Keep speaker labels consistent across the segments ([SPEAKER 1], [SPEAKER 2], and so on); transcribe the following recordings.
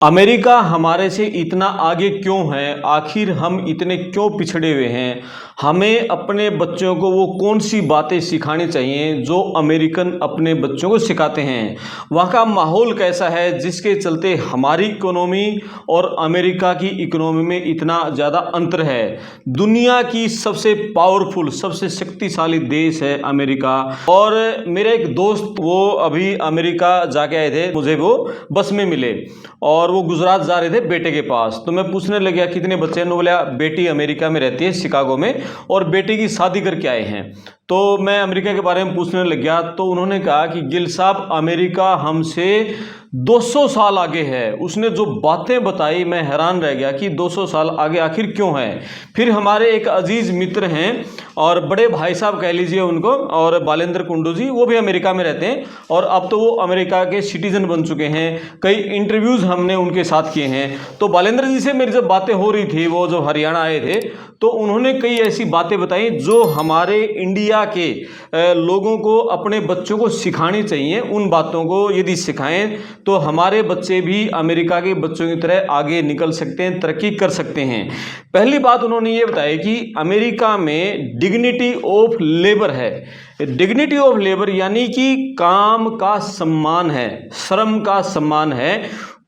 [SPEAKER 1] America हमारे से इतना आगे क्यों है? आखिर हम इतने क्यों पिछड़े हुए हैं? हमें अपने बच्चों को वो कौन सी बातें सिखानी चाहिए जो अमेरिकन अपने बच्चों को सिखाते हैं? वहाँ का माहौल कैसा है जिसके चलते हमारी इकोनॉमी और अमेरिका की इकोनॉमी में इतना ज़्यादा अंतर है? दुनिया की सबसे पावरफुल, सबसे शक्तिशाली देश है अमेरिका। और मेरे एक दोस्त वो अभी अमेरिका जाके आए थे, मुझे वो बस में मिले और वो गुजरात जा रहे थे बेटे के पास। तो मैं पूछने लग गया कितने बच्चे हैं? उन्होंने बोला बेटी अमेरिका में रहती है, शिकागो में, और बेटे की शादी करके आए हैं। तो मैं अमेरिका के बारे में पूछने लग गया तो उन्होंने कहा कि गिल साहब, अमेरिका हमसे 200 साल आगे है। उसने जो बातें बताई मैं हैरान रह गया कि 200 साल आगे आखिर क्यों है। फिर हमारे एक अजीज मित्र हैं और बड़े भाई साहब कह लीजिए उनको, और बालेंद्र कुंडू जी, वो भी अमेरिका में रहते हैं और अब तो वो अमेरिका के सिटीजन बन चुके हैं। कई इंटरव्यूज़ हमने उनके साथ किए हैं। तो बालेंद्र जी से मेरी जब बातें हो रही थी, वो जो हरियाणा आए थे, तो उन्होंने कई ऐसी बातें बताई जो हमारे इंडिया के लोगों को अपने बच्चों को सिखानी चाहिए। उन बातों को यदि सिखाएं तो हमारे बच्चे भी अमेरिका के बच्चों की तरह आगे निकल सकते हैं, तरक्की कर सकते हैं। पहली बात उन्होंने ये बताया कि अमेरिका में डिग्निटी ऑफ लेबर है। डिग्निटी ऑफ लेबर यानी कि काम का सम्मान है, श्रम का सम्मान है।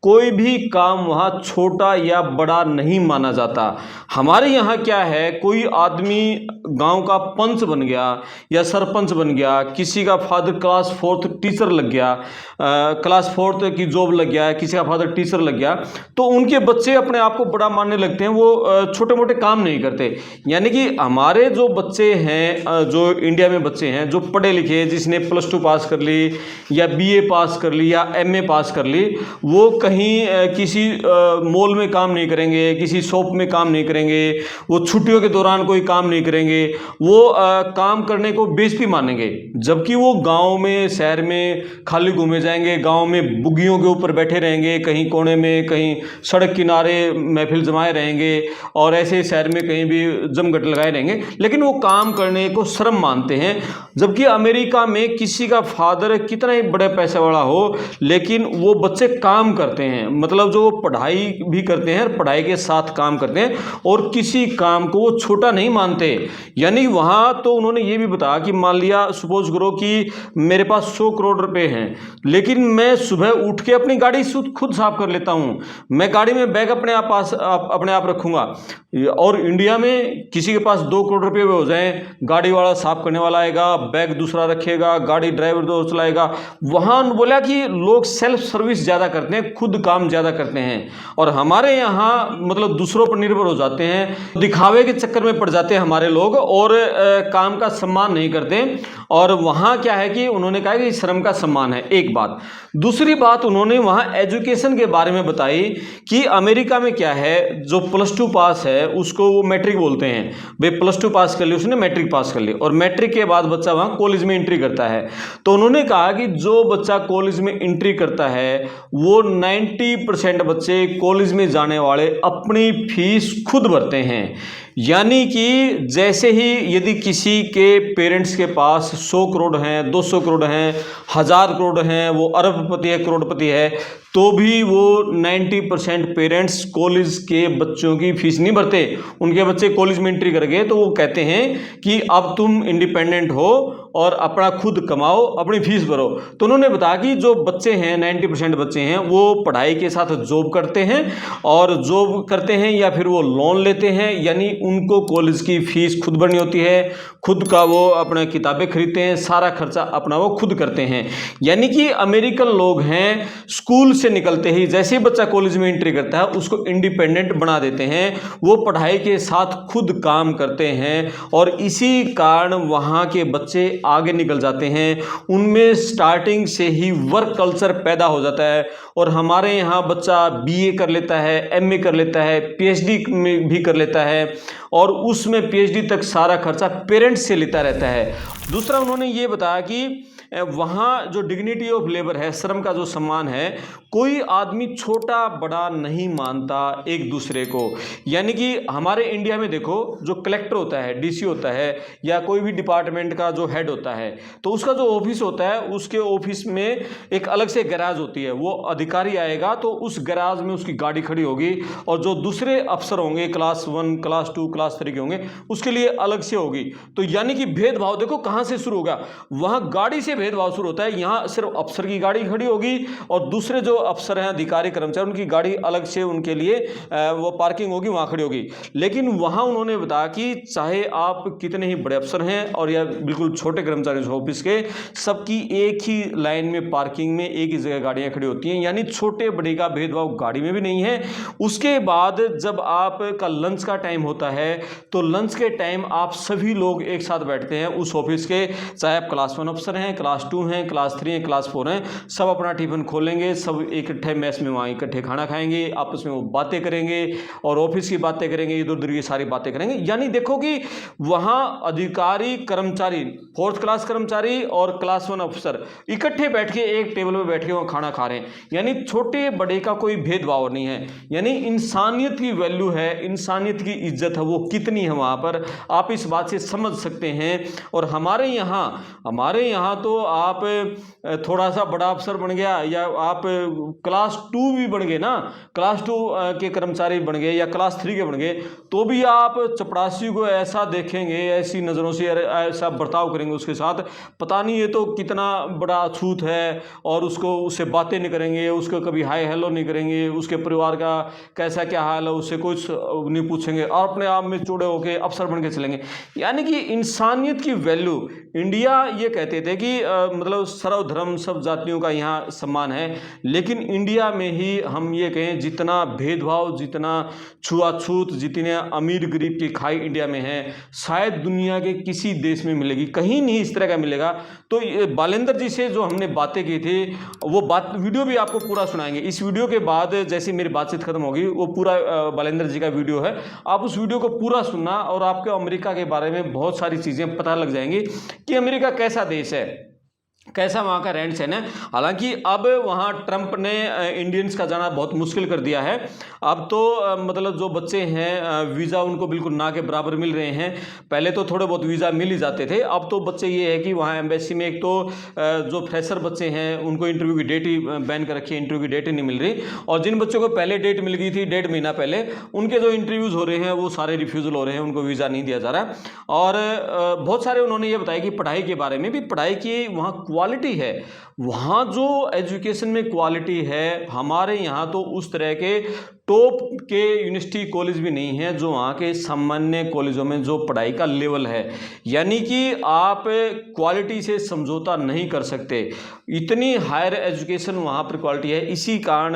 [SPEAKER 1] कोई भी काम वहाँ छोटा या बड़ा नहीं माना जाता। हमारे यहाँ क्या है, कोई आदमी गांव का पंच बन गया या सरपंच बन गया, किसी का फादर क्लास 4th टीचर लग गया, क्लास 4th की जॉब लग गया, किसी का फादर टीचर लग गया, तो उनके बच्चे अपने आप को बड़ा मानने लगते हैं। वो छोटे मोटे काम नहीं करते। यानी कि हमारे जो बच्चे हैं, जो इंडिया में बच्चे हैं जो पढ़े लिखे, जिसने +2 पास कर ली या BA पास कर ली या MA पास कर ली, वो कहीं किसी मॉल में काम नहीं करेंगे, किसी शॉप में काम नहीं करेंगे, वो छुट्टियों के दौरान कोई काम नहीं करेंगे, वो काम करने को बेइज्जती मानेंगे। जबकि वो गांव में, शहर में खाली घूमे जाएंगे, गांव में बुग्गियों के ऊपर बैठे रहेंगे, कहीं कोने में, कहीं सड़क किनारे महफिल जमाए रहेंगे और ऐसे शहर में कहीं भी जमघट लगाए रहेंगे, लेकिन वो काम करने को शर्म मानते हैं। जबकि अमेरिका में किसी का फादर कितना ही बड़े पैसे वाला हो, लेकिन वो बच्चे काम करते हैं। मतलब जो पढ़ाई भी करते हैं, पढ़ाई के साथ काम करते हैं और किसी काम को वो छोटा नहीं मानते। यानी वहाँ तो उन्होंने ये भी बताया कि मान लिया, सपोज करो कि मेरे पास 100 करोड़ रुपए हैं, लेकिन मैं सुबह उठ के अपनी गाड़ी खुद साफ कर लेता हूँ, मैं गाड़ी में बैग अपने आप रखूँगा। और इंडिया में किसी के पास 2 करोड़ रुपये हो जाए, गाड़ी वाला साफ करने वाला आएगा, बैग दूसरा रखेगा, गाड़ी ड्राइवर दो चलाएगा। वहाँ बोला कि लोग सेल्फ सर्विस ज़्यादा करते हैं, खुद काम ज़्यादा करते हैं। और हमारे यहाँ मतलब दूसरों पर निर्भर हो जाते हैं, दिखावे के चक्कर में पड़ जाते हैं हमारे लोग, और काम का सम्मान नहीं करते। और वहाँ क्या है कि उन्होंने कहा कि श्रम का सम्मान है, एक बात। दूसरी बात उन्होंने वहाँ एजुकेशन के बारे में बताई कि अमेरिका में क्या है, जो +2 पास है उसको वो मैट्रिक बोलते हैं। भाई +2 पास कर ली उसने, मैट्रिक पास कर ली, और मैट्रिक के बाद बच्चा वहाँ कॉलेज में एंट्री करता है। तो उन्होंने कहा कि जो बच्चा कॉलेज में एंट्री करता है वो 90% बच्चे कॉलेज में जाने वाले अपनी फीस खुद भरते हैं। यानी कि जैसे ही यदि किसी के पेरेंट्स के पास 100 करोड़ हैं, 200 करोड़ हैं, 1000 करोड़ हैं, वो अरबपति है, करोड़पति है, तो भी वो 90% पेरेंट्स कॉलेज के बच्चों की फीस नहीं भरते। उनके बच्चे कॉलेज में एंट्री कर गए तो वो कहते हैं कि अब तुम इंडिपेंडेंट हो और अपना खुद कमाओ, अपनी फीस भरो। तो उन्होंने बताया कि जो बच्चे हैं, 90% बच्चे हैं, वो पढ़ाई के साथ जॉब करते हैं, और जॉब करते हैं या फिर वो लोन लेते हैं। यानी उनको कॉलेज की फीस खुद भरनी होती है, खुद का वो अपने किताबें खरीदते हैं, सारा खर्चा अपना वो खुद करते हैं। यानी कि अमेरिकन लोग हैं, स्कूल से निकलते ही जैसे ही बच्चा कॉलेज में एंट्री करता है उसको इंडिपेंडेंट बना देते हैं। वो पढ़ाई के साथ खुद काम करते हैं और इसी कारण वहाँ के बच्चे आगे निकल जाते हैं। उनमें स्टार्टिंग से ही वर्क कल्चर पैदा हो जाता है। और हमारे यहाँ बच्चा BA कर लेता है, MA कर लेता है, PhD में भी कर लेता है, और उसमें PhD तक सारा खर्चा पेरेंट्स से लेता रहता है। दूसरा उन्होंने ये बताया कि वहाँ जो डिग्निटी ऑफ लेबर है, श्रम का जो सम्मान है, कोई आदमी छोटा बड़ा नहीं मानता एक दूसरे को। यानी कि हमारे इंडिया में देखो, जो कलेक्टर होता है, डीसी होता है, या कोई भी डिपार्टमेंट का जो हेड होता है, तो उसका जो ऑफिस होता है, उसके ऑफिस में एक अलग से गैराज होती है। वो अधिकारी आएगा तो उस गैराज में उसकी गाड़ी खड़ी होगी, और जो दूसरे अफसर होंगे, क्लास 1, क्लास 2, क्लास 3 के होंगे, उसके लिए अलग से होगी। तो यानी कि भेदभाव देखो कहां से शुरू होगा, वहां गाड़ी से भेदभाव शुरू होता है। यहां सिर्फ अफसर की गाड़ी खड़ी होगी और दूसरे जो अफसर हैं, अधिकारी, कर्मचारी, उनकी गाड़ी अलग से उनके लिए वो पार्किंग होगी, वहां खड़ी होगी। लेकिन वहां उन्होंने बताया कि चाहे आप कितने ही बड़े अफसर हैं और या बिल्कुल छोटे कर्मचारी ऑफिस के, सबकी एक ही लाइन में पार्किंग में एक ही जगह गाड़ियां खड़ी होती हैं। यानी छोटे बड़े का भेदभाव गाड़ी में भी नहीं है। उसके बाद जब आपका लंच का टाइम होता है, तो लंच के टाइम आप सभी लोग एक साथ बैठते हैं उस ऑफिस के, चाहे आप क्लास 1 अफसर हैं, क्लास 2 हैं, क्लास 3 हैं, क्लास 4 हैं, सब अपना टिफिन खोलेंगे, सब इकट्ठे मैस में वहाँ इकट्ठे खाना खाएंगे, आपस में वो बातें करेंगे और ऑफिस की बातें करेंगे, इधर उधर की सारी बातें करेंगे। यानी देखो कि वहाँ अधिकारी, कर्मचारी, 4th क्लास कर्मचारी और क्लास 1 अफसर इकट्ठे बैठ के एक टेबल में बैठ के वहाँ खाना खा रहे हैं। यानी छोटे बड़े का कोई भेदभाव नहीं है। यानी इंसानियत की वैल्यू है, इंसानियत की इज्जत है, वो कितनी है वहाँ पर, आप इस बात से समझ सकते हैं। और हमारे यहाँ तो आप थोड़ा सा बड़ा अफसर बन गया, या आप क्लास 2 भी बन गए ना, क्लास 2 के कर्मचारी बन गए या क्लास 3 के बन गए, तो भी आप चपरासी को ऐसा देखेंगे, ऐसी नज़रों से ऐसा बर्ताव करेंगे उसके साथ, पता नहीं ये तो कितना बड़ा अछूत है, और उससे बातें नहीं करेंगे, उसको कभी हाय हेलो नहीं करेंगे, उसके परिवार का कैसा क्या हाल है उससे कुछ नहीं पूछेंगे, और अपने आप में चूड़े होके अफसर बन के चलेंगे। यानी कि इंसानियत की वैल्यू, इंडिया ये कहते थे कि मतलब सर्वधर्म सब जातियों का यहाँ सम्मान है, लेकिन इंडिया में ही हम ये कहें जितना भेदभाव, जितना छुआछूत, जितने अमीर गरीब की खाई इंडिया में है, शायद दुनिया के किसी देश में मिलेगी, कहीं नहीं इस तरह का मिलेगा। तो बालेंद्र जी से जो हमने बातें की थी, वो बात वीडियो भी आपको पूरा सुनाएंगे। इस वीडियो के बाद जैसे मेरी बातचीत खत्म होगी, वो पूरा बालेंद्र जी का वीडियो है, आप उस वीडियो को पूरा सुनना, और आपको अमेरिका के बारे में बहुत सारी चीज़ें पता लग जाएंगी कि अमेरिका कैसा देश है, कैसा वहाँ का रहन सहन है। हालांकि अब वहाँ ट्रंप ने इंडियंस का जाना बहुत मुश्किल कर दिया है। अब तो मतलब जो बच्चे हैं वीज़ा उनको बिल्कुल ना के बराबर मिल रहे हैं। पहले तो थोड़े बहुत वीज़ा मिल ही जाते थे, अब तो बच्चे ये है कि वहाँ एम्बेसी में एक तो जो फ्रेशर बच्चे हैं उनको इंटरव्यू की डेट ही बैन कर रखी है, इंटरव्यू की डेट ही नहीं मिल रही। और जिन बच्चों को पहले डेट मिल गई थी 1.5 महीना पहले, उनके जो इंटरव्यूज़ हो रहे हैं वो सारे रिफ्यूज़ल हो रहे हैं, उनको वीज़ा नहीं दिया जा रहा। और बहुत सारे उन्होंने ये बताया कि पढ़ाई के बारे में भी, पढ़ाई की वहाँ क्वालिटी है, वहाँ जो एजुकेशन में क्वालिटी है, हमारे यहाँ तो उस तरह के टॉप के यूनिवर्सिटी कॉलेज भी नहीं है जो वहाँ के सामान्य कॉलेजों में जो पढ़ाई का लेवल है। यानी कि आप क्वालिटी से समझौता नहीं कर सकते, इतनी हायर एजुकेशन वहाँ पर क्वालिटी है। इसी कारण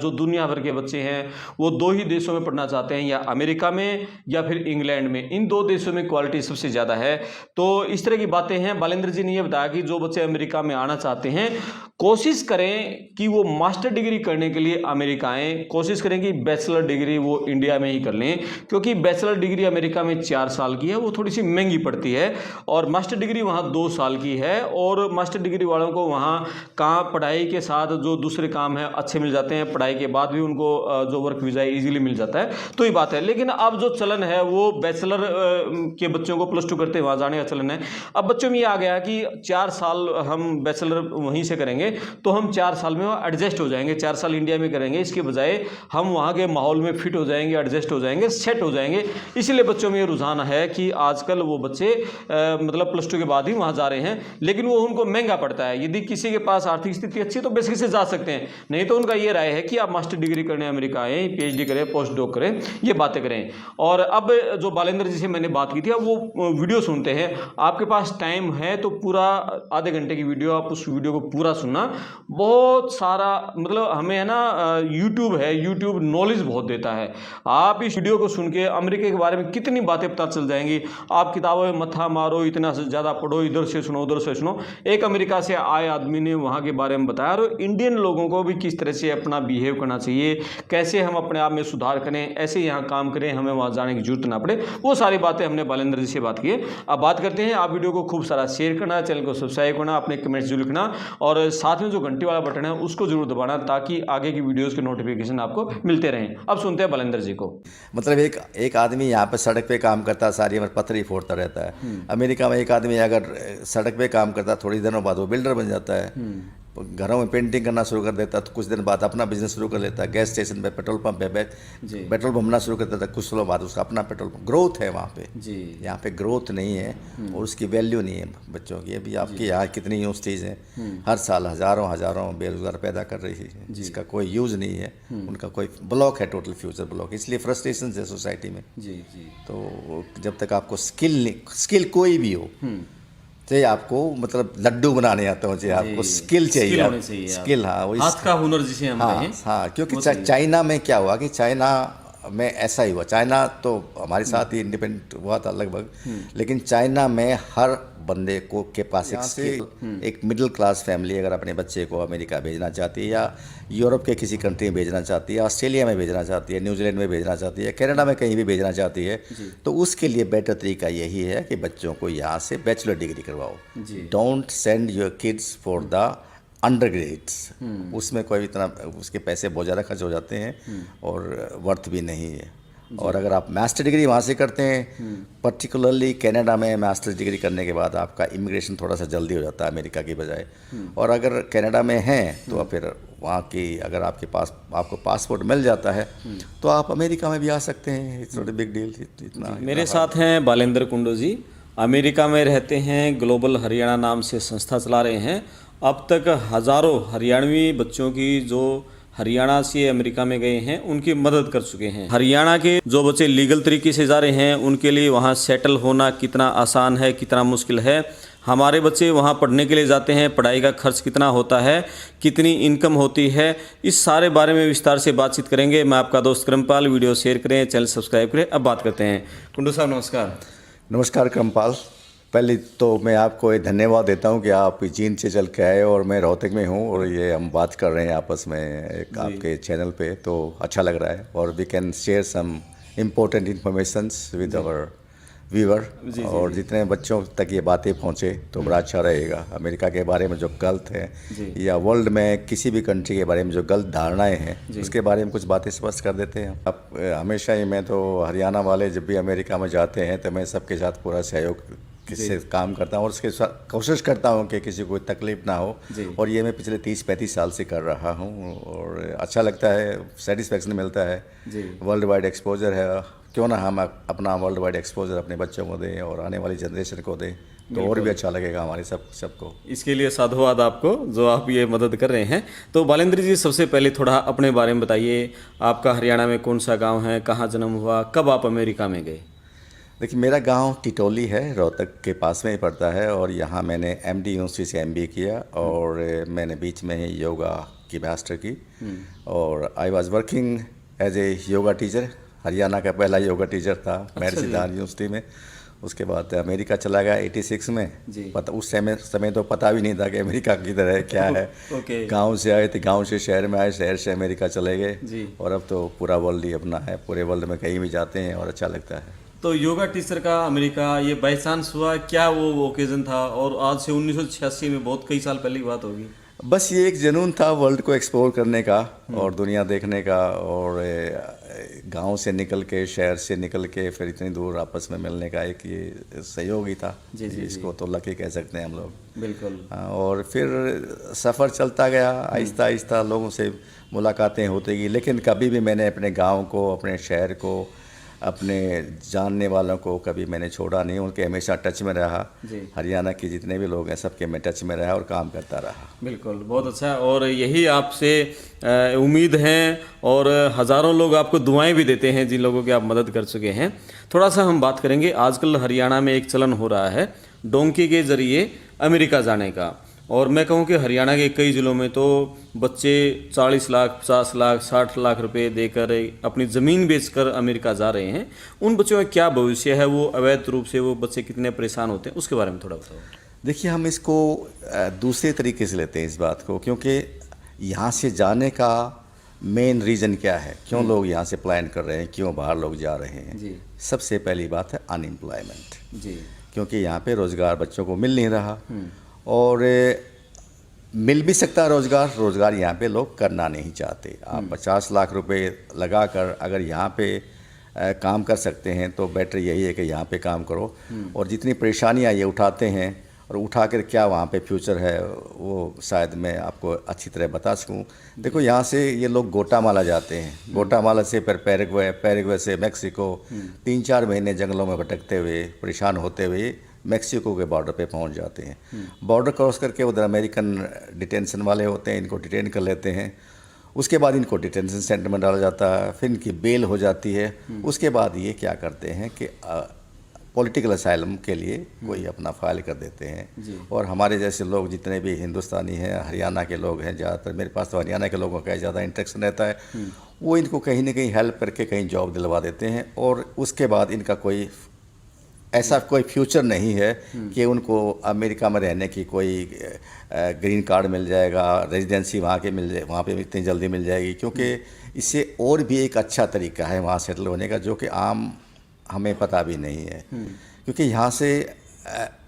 [SPEAKER 1] जो दुनिया भर के बच्चे हैं वो 2 ही देशों में पढ़ना चाहते हैं, या अमेरिका में या फिर इंग्लैंड में, इन 2 देशों में क्वालिटी सबसे ज़्यादा है। तो इस तरह की बातें हैं। बालेंद्र जी ने यह बताया कि जो बच्चे अमेरिका में आना चाहते हैं, कोशिश करें कि वो मास्टर डिग्री करने के लिए अमेरिका आएँ, कोशिश करें कि बैचलर डिग्री वो इंडिया में ही कर लें, क्योंकि बैचलर डिग्री अमेरिका में 4 साल की है, वो थोड़ी सी महंगी पड़ती है, और मास्टर डिग्री वहाँ 2 साल की है। और मास्टर डिग्री वालों को वहाँ काम, पढ़ाई के साथ जो दूसरे काम है अच्छे मिल जाते हैं, पढ़ाई के बाद भी उनको जो वर्क वीज़ा ईजिली मिल जाता है, तो ये बात है। लेकिन अब जो चलन है वो बैचलर के बच्चों को +2 करते वहाँ जाने का चलन है। अब बच्चों में ये आ गया कि 4 साल हम बैचलर वहीं से करेंगे तो हम 4 साल में एडजस्ट हो जाएंगे, 4 साल इंडिया में करेंगे, इसके बजाय हम वहाँ के माहौल में फिट हो जाएंगे, एडजस्ट हो जाएंगे, सेट हो जाएंगे। इसलिए बच्चों में ये रुझान है कि आजकल वो बच्चे मतलब +2 के बाद ही वहाँ जा रहे हैं, लेकिन वो उनको महंगा पड़ता है। यदि किसी के पास आर्थिक स्थिति अच्छी है तो बेसिक से जा सकते हैं, नहीं तो उनका ये राय है कि आप मास्टर डिग्री करने अमेरिका आए, PhD करें, पोस्ट डॉक करें, ये बातें करें। और अब जो बालेंद्र जी से मैंने बात की थी, अब वो वीडियो सुनते हैं। आपके पास टाइम है तो पूरा आधे घंटे की वीडियो, आप उस वीडियो को पूरा सुनना। बहुत सारा मतलब हमें है ना, यूट्यूब है, यूट्यूब नॉलेज बहुत देता है। आप इस वीडियो को सुन के अमेरिका के बारे में कितनी बातें पता चल जाएंगी। आप किताबों में मत्था मारो, इतना ज़्यादा पढ़ो, इधर से सुनो उधर से सुनो। एक अमेरिका से आए आदमी ने वहाँ के बारे में बताया, और इंडियन लोगों को भी किस तरह से अपना बिहेव करना चाहिए, कैसे हम अपने आप में सुधार करें, ऐसे यहाँ काम करें, हमें वहाँ जाने की जरूरत ना पड़े। वो सारी बातें हमने बालेंद्र जी से बात की है। अब बात करते हैं, आप वीडियो को खूब सारा शेयर करना, चैनल को सब्सक्राइब करना, आपने कमेंट्स जरूर लिखना और साथ में जो घंटी वाला बटन है उसको जरूर दबाना ताकि आगे की वीडियोज़ के नोटिफिकेशन आपको मिलते रहें। अब सुनते हैं बालेंद्र जी को।
[SPEAKER 2] मतलब एक आदमी यहाँ पे सड़क पे काम करता है, सारी उम्र पत्थर ही फोड़ता रहता है। अमेरिका में एक आदमी अगर सड़क पे काम करता है, थोड़ी दिनों बाद वो बिल्डर बन जाता है, घरों में पेंटिंग करना शुरू कर देता है, तो कुछ दिन बाद अपना बिजनेस शुरू कर लेता है, गैस स्टेशन पे, पेट्रोल पंप पे पेट्रोल भरना शुरू कर देता है, कुछ सालों बाद उसका अपना पेट्रोल पंप। ग्रोथ है वहाँ पे जी, यहाँ पे ग्रोथ नहीं है और उसकी वैल्यू नहीं है बच्चों की। अभी आपकी यहाँ कितनी यूनिवर्सिटीज़ हैं, हर साल हज़ारों बेरोजगार पैदा कर रही है जिसका कोई यूज़ नहीं है, उनका कोई ब्लॉक है, टोटल फ्यूचर ब्लॉक। इसलिए फ्रस्ट्रेशन है सोसाइटी में जी। तो जब तक आपको स्किल कोई भी हो, चाहिए आपको, मतलब लड्डू बनाने आते हो, चाहिए आपको स्किल चाहिए, स्किल। हाँ, वो
[SPEAKER 1] हाथ का हुनर जिसे हम कहें।
[SPEAKER 2] हाँ, क्योंकि चाइना में क्या हुआ कि चाइना में ऐसा ही हुआ। चाइना तो हमारे साथ ही इंडिपेंडेंट हुआ था लगभग, लेकिन चाइना में हर बंदे को के पास एक मिडिल क्लास फैमिली अगर अपने बच्चे को अमेरिका भेजना चाहती है या यूरोप के किसी कंट्री में भेजना चाहती है, ऑस्ट्रेलिया में भेजना चाहती है, न्यूजीलैंड में भेजना चाहती है, कनाडा में कहीं भी भेजना चाहती है, तो उसके लिए बेटर तरीका यही है कि बच्चों को यहाँ से बैचलर डिग्री करवाओ। Don't send your kids for the under grades. उसमें कोई इतना उसके पैसे बहुत ज़्यादा खर्च हो जाते हैं और वर्थ भी नहीं है। और अगर आप मास्टर डिग्री वहाँ से करते हैं, पर्टिकुलरली कनाडा में मास्टर डिग्री करने के बाद आपका इमिग्रेशन थोड़ा सा जल्दी हो जाता है अमेरिका की बजाय। और अगर कनाडा में हैं तो फिर वहाँ की अगर आपको पासपोर्ट मिल जाता है तो आप अमेरिका में भी आ सकते हैं। It's not a big deal इतना।
[SPEAKER 1] मेरे साथ हैं बालेंद्र कुंडू जी, अमेरिका में रहते हैं, ग्लोबल हरियाणा नाम से संस्था चला रहे हैं। अब तक हज़ारों हरियाणवी बच्चों की जो हरियाणा से अमेरिका में गए हैं उनकी मदद कर चुके हैं। हरियाणा के जो बच्चे लीगल तरीके से जा रहे हैं उनके लिए वहाँ सेटल होना कितना आसान है, कितना मुश्किल है। हमारे बच्चे वहाँ पढ़ने के लिए जाते हैं, पढ़ाई का खर्च कितना होता है, कितनी इनकम होती है, इस सारे बारे में विस्तार से बातचीत करेंगे। मैं आपका दोस्त क्रमपाल। वीडियो शेयर करें, चैनल सब्सक्राइब करें। अब बात करते हैं। कुंडू साहब नमस्कार।
[SPEAKER 2] नमस्कार क्रमपाल। पहले तो मैं आपको एक धन्यवाद देता हूं कि आप चीन से चल के आए और मैं रोहतक में हूं और ये हम बात कर रहे हैं आपस में एक आपके चैनल पे, तो अच्छा लग रहा है। और we can share some important informations with our viewer, और जितने बच्चों तक ये बातें पहुंचे तो बड़ा अच्छा रहेगा। अमेरिका के बारे में जो गलत है या वर्ल्ड में किसी भी कंट्री के बारे में जो गलत धारणाएं हैं उसके बारे में कुछ बातें स्पष्ट कर देते हैं। अब हमेशा ही मैं तो हरियाणा वाले जब भी अमेरिका में जाते हैं तो मैं सबके साथ पूरा सहयोग किससे काम करता हूँ और उसके साथ कोशिश करता हूँ कि किसी को तकलीफ ना हो। और ये मैं पिछले 30-35 साल से कर रहा हूँ और अच्छा लगता है, सेटिस्फेक्शन मिलता है। वर्ल्ड वाइड एक्सपोजर है, क्यों ना हम अपना वर्ल्ड वाइड एक्सपोजर अपने बच्चों को दें और आने वाली जनरेशन को दें, तो और भी अच्छा लगेगा हमारे सबको।
[SPEAKER 1] इसके लिए साधुवाद आपको जो आप ये मदद कर रहे हैं। तो बालेंद्र जी, सबसे पहले थोड़ा अपने बारे में बताइए। आपका हरियाणा में कौन सा गाँव है, कहाँ जन्म हुआ, कब आप अमेरिका में गए?
[SPEAKER 2] देखिए, मेरा गांव टिटोली है, रोहतक के पास में ही पड़ता है और यहाँ मैंने एमडी यूनिवर्सिटी से एमबीए किया और मैंने बीच में ही योगा की मास्टर की और I was working as a yoga teacher. Haryana का पहला योगा टीचर था मेहर सिद्धार्थ यूनिवर्सिटी में। उसके बाद अमेरिका चला गया 86 में। उस समय तो पता भी नहीं था कि अमेरिका किधर है, क्या है। गांव से आए थे, गांव से शहर में आए, शहर से अमेरिका चले गए और अब तो पूरा वर्ल्ड ही अपना है। पूरे वर्ल्ड में कहीं भी जाते हैं और अच्छा लगता है।
[SPEAKER 1] तो योगा टीचर का अमेरिका ये बाई चांस हुआ, क्या वो ओकेजन था? और आज से 1986 में, बहुत कई साल पहले की बात होगी।
[SPEAKER 2] बस ये एक जुनून था वर्ल्ड को एक्सप्लोर करने का और दुनिया देखने का, और गांव से निकल के, शहर से निकल के फिर इतनी दूर आपस में मिलने का एक ये सहयोग ही था। इसको तो लकी कह सकते हैं हम लोग।
[SPEAKER 1] बिल्कुल।
[SPEAKER 2] और फिर सफ़र चलता गया, आहिस्ता आहिस्ता लोगों से मुलाकातें होती गई, लेकिन कभी भी मैंने अपने गाँव को, अपने शहर को, अपने जानने वालों को कभी मैंने छोड़ा नहीं। उनके हमेशा टच में रहा। हरियाणा के जितने भी लोग हैं सबके मैं टच में रहा और काम करता रहा।
[SPEAKER 1] बिल्कुल, बहुत अच्छा। और यही आपसे उम्मीद है और हज़ारों लोग आपको दुआएं भी देते हैं जिन लोगों की आप मदद कर चुके हैं। थोड़ा सा हम बात करेंगे, आजकल हरियाणा में एक चलन हो रहा है डोंकी के ज़रिए अमेरिका जाने का। और मैं कहूँ कि हरियाणा के कई ज़िलों में तो बच्चे 40 लाख, 50 लाख, 60 लाख रुपए देकर अपनी ज़मीन बेचकर अमेरिका जा रहे हैं। उन बच्चों का क्या भविष्य है? वो अवैध रूप से वो बच्चे कितने परेशान होते हैं, उसके बारे में थोड़ा बताओ।
[SPEAKER 2] देखिए, हम इसको दूसरे तरीके से लेते हैं इस बात को, क्योंकि यहाँ से जाने का मेन रीज़न क्या है, क्यों लोग यहाँ से प्लान कर रहे हैं, क्यों बाहर लोग जा रहे हैं। सबसे पहली बात है अनएम्प्लॉयमेंट। क्योंकि यहाँ पे रोज़गार बच्चों को मिल नहीं रहा और मिल भी सकता है रोज़गार यहाँ पे लोग करना नहीं चाहते। आप 50 लाख रुपए लगाकर अगर यहाँ पे काम कर सकते हैं तो बेटर यही है कि यहाँ पे काम करो। और जितनी परेशानियाँ ये उठाते हैं और उठा कर क्या वहाँ पे फ्यूचर है वो शायद मैं आपको अच्छी तरह बता सकूँ। देखो यहाँ से ये लोग गोटामाला जाते हैं, गोटामाला से फिर पैराग्वे से मेक्सिको 3-4 महीने जंगलों में भटकते हुए परेशान होते हुए मेक्सिको के बॉर्डर पे पहुंच जाते हैं। बॉर्डर क्रॉस करके उधर अमेरिकन डिटेंशन वाले होते हैं, इनको डिटेन कर लेते हैं। उसके बाद इनको डिटेंशन सेंटर में डाला जाता है, फिर इनकी बेल हो जाती है। उसके बाद ये क्या करते हैं कि पॉलिटिकल असाइलम के लिए कोई अपना फाइल कर देते हैं। और हमारे जैसे लोग जितने भी हिंदुस्तानी हैं, हरियाणा के लोग हैं ज़्यादातर, मेरे पास तो हरियाणा के लोगों का ज़्यादा इंटरेक्शन रहता है, वो इनको कहीं ना कहीं हेल्प करके कहीं जॉब दिलवा देते हैं। और उसके बाद इनका कोई ऐसा कोई फ्यूचर नहीं है कि उनको अमेरिका में रहने की कोई ग्रीन कार्ड मिल जाएगा, रेजिडेंसी वहाँ वहाँ पे इतनी जल्दी मिल जाएगी। क्योंकि इससे और भी एक अच्छा तरीका है वहाँ सेटल होने का, जो कि आम हमें पता भी नहीं है। क्योंकि यहाँ से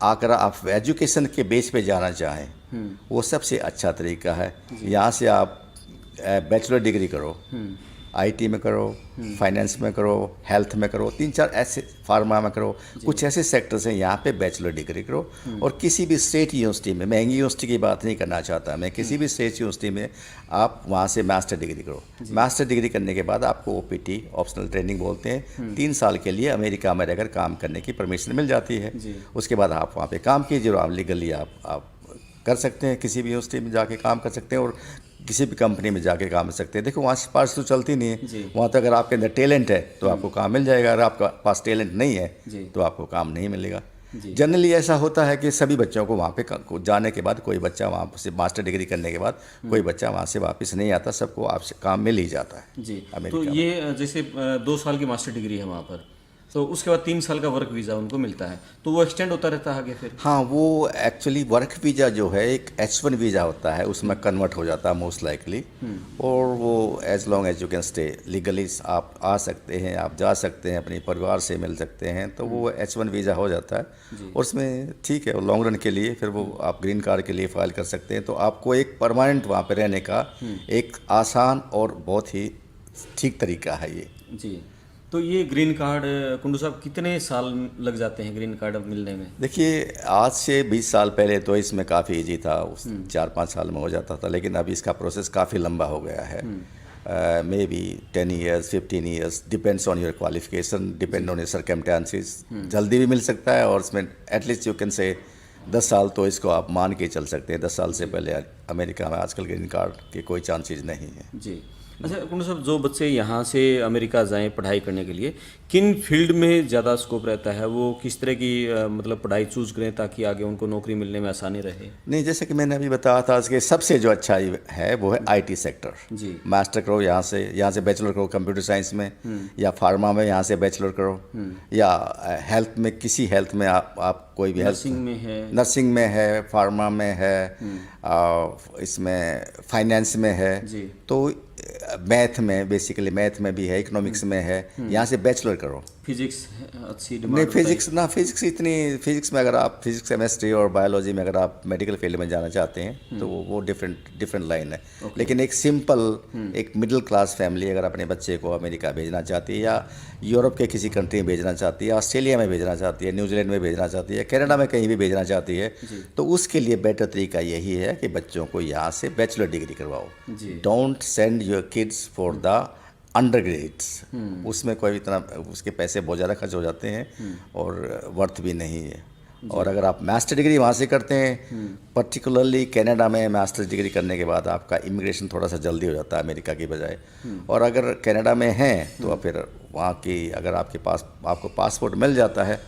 [SPEAKER 2] आकर आप एजुकेशन के बेस पे जाना चाहें वो सबसे अच्छा तरीका है। यहाँ से आप बैचलर डिग्री करो, आईटी में करो, फाइनेंस में करो, हेल्थ में करो, 3-4 ऐसे, फार्मा में करो, कुछ ऐसे सेक्टर्स हैं यहाँ पे बैचलर डिग्री करो। और किसी भी स्टेट यूनिवर्सिटी में, महंगी यूनिवर्सिटी की बात नहीं करना चाहता मैं, किसी भी स्टेट यूनिवर्सिटी में आप वहाँ से मास्टर डिग्री करो। मास्टर डिग्री करने के बाद आपको OPT, ऑप्शनल ट्रेनिंग बोलते हैं, 3 साल के लिए अमेरिका में रहकर काम करने की परमिशन मिल जाती है। उसके बाद आप वहाँ पर काम कीजिए और आप लीगली आप कर सकते हैं, किसी भी यूनिवर्सिटी में जाके काम कर सकते हैं और किसी भी कंपनी में जाके काम कर सकते हैं। देखो वहाँ सिफारिश तो चलती नहीं है, वहाँ तो अगर आपके अंदर टैलेंट है तो आपको काम मिल जाएगा, अगर आपके पास टैलेंट नहीं है तो आपको काम नहीं मिलेगा। जनरली ऐसा होता है कि सभी बच्चों को वहाँ पे जाने के बाद कोई बच्चा वहाँ से मास्टर डिग्री करने के बाद कोई बच्चा वहाँ से वापस नहीं आता, सबको आपसे काम मिल ही जाता है
[SPEAKER 1] जी।
[SPEAKER 2] अमेरिका
[SPEAKER 1] तो ये जैसे 2 साल की मास्टर डिग्री है वहाँ पर, तो उसके बाद 3 साल का वर्क वीज़ा उनको मिलता है, तो वो एक्सटेंड होता रहता है आगे फिर?
[SPEAKER 2] हाँ, वो एक्चुअली वर्क वीज़ा जो है एक H1 वीज़ा होता है, उसमें कन्वर्ट हो जाता है मोस्ट लाइकली। और वो as long as you can stay legally आप आ सकते हैं, आप जा सकते हैं, अपने परिवार से मिल सकते हैं, तो वो H1 वीज़ा हो जाता है। और उसमें ठीक है, लॉन्ग रन के लिए फिर वो आप ग्रीन कार्ड के लिए फाइल कर सकते हैं। तो आपको एक परमानेंट वहाँ पर रहने का एक आसान और बहुत ही ठीक तरीका है ये।
[SPEAKER 1] जी। तो ये ग्रीन कार्ड कुंडू साहब कितने साल लग जाते हैं ग्रीन कार्ड मिलने में?
[SPEAKER 2] देखिए, आज से 20 साल पहले तो इसमें काफ़ी इजी था, 4-5 साल में हो जाता था, लेकिन अभी इसका प्रोसेस काफ़ी लंबा हो गया है। May be 10 years, 15 years, depends on your qualification, depend on your circumstances. जल्दी भी मिल सकता है और इसमें एटलीस्ट यू कैन से 10 साल तो इसको आप मान के चल सकते हैं। 10 साल से पहले अमेरिका में आजकल ग्रीन कार्ड के कोई चांसेज नहीं है।
[SPEAKER 1] जी। अच्छा कुंडू साहब, जो बच्चे यहाँ से अमेरिका जाएं पढ़ाई करने के लिए, किन फील्ड में ज़्यादा स्कोप रहता है? वो किस तरह की मतलब पढ़ाई चूज़ करें ताकि आगे उनको नौकरी मिलने में आसानी रहे?
[SPEAKER 2] नहीं, जैसे कि मैंने अभी बताया था कि सबसे जो अच्छा है वो है IT सेक्टर।
[SPEAKER 1] जी।
[SPEAKER 2] मास्टर करो यहाँ से बैचलर करो कंप्यूटर साइंस में, या फार्मा में यहाँ से बैचलर करो, या हेल्थ में, किसी हेल्थ में आप कोई भी नर्सिंग में है, फार्मा में है, इसमें फाइनेंस में है, तो मैथ में, बेसिकली मैथ में भी है, इकोनॉमिक्स में है, यहाँ से बैचलर करो।
[SPEAKER 1] फिजिक्स अच्छी डिमांड
[SPEAKER 2] नहीं, फिजिक्स में अगर आप फिजिक्स, केमिस्ट्री और बायोलॉजी में अगर आप मेडिकल फील्ड में जाना चाहते हैं तो वो डिफरेंट लाइन है। लेकिन एक सिंपल एक मिडिल क्लास फैमिली अगर अपने बच्चे को अमेरिका भेजना चाहती है, या यूरोप के किसी कंट्री में भेजना चाहती है, ऑस्ट्रेलिया में भेजना चाहती है, न्यूजीलैंड में भेजना चाहती है, कनाडा में कहीं भी भेजना चाहती है, तो उसके लिए बेटर तरीका यही है कि बच्चों को यहाँ से बैचलर डिग्री करवाओ। Don't send your kids for the under grades. उसमें कोई इतना, उसके पैसे बहुत ज़्यादा खर्च हो जाते हैं और वर्थ भी नहीं है। और अगर आप मास्टर डिग्री वहाँ से करते हैं, पर्टिकुलरली कनाडा में मास्टर डिग्री करने के बाद आपका इमिग्रेशन थोड़ा सा जल्दी हो जाता है अमेरिका की बजाय। और अगर कनाडा में हैं तो फिर वहाँ की, अगर आपको पासपोर्ट मिल जाता है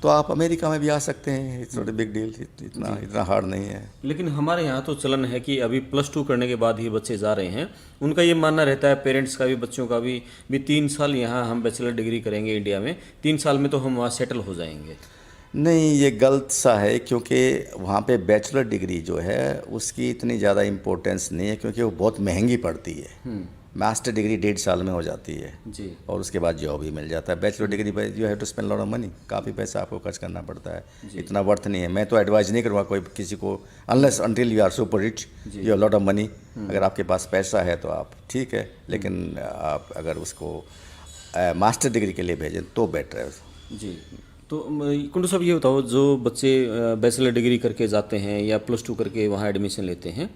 [SPEAKER 2] तो आप अमेरिका में भी आ सकते हैं। It's not a big deal, इतना हार्ड नहीं है।
[SPEAKER 1] लेकिन हमारे यहाँ तो चलन है कि अभी +2 करने के बाद ही बच्चे जा रहे हैं। उनका ये मानना रहता है, पेरेंट्स का भी, बच्चों का भी 3 साल यहाँ हम बैचलर डिग्री करेंगे इंडिया में, 3 साल में तो हम वहाँ सेटल हो जाएंगे।
[SPEAKER 2] नहीं, ये गलत सा है, क्योंकि वहाँ पे बैचलर डिग्री जो है उसकी इतनी ज़्यादा इम्पोर्टेंस नहीं है, क्योंकि वो बहुत महंगी पड़ती है। मास्टर डिग्री 1.5 साल में हो जाती है
[SPEAKER 1] जी
[SPEAKER 2] और उसके बाद जॉब ही मिल जाता है। बैचलर डिग्री पे you have to spend lot of money, काफ़ी पैसा आपको खर्च करना पड़ता है, इतना वर्थ नहीं है। मैं तो एडवाइस नहीं करूँगा कोई किसी को, unless until you are super rich, you have lot of money. अगर आपके पास पैसा है तो आप ठीक है, लेकिन आप अगर उसको मास्टर डिग्री के लिए भेजें तो बेटर है।
[SPEAKER 1] जी। तो कुंडू साहब ये बताओ, जो बच्चे बैचलर डिग्री करके जाते हैं या +2 करके वहाँ एडमिशन लेते हैं,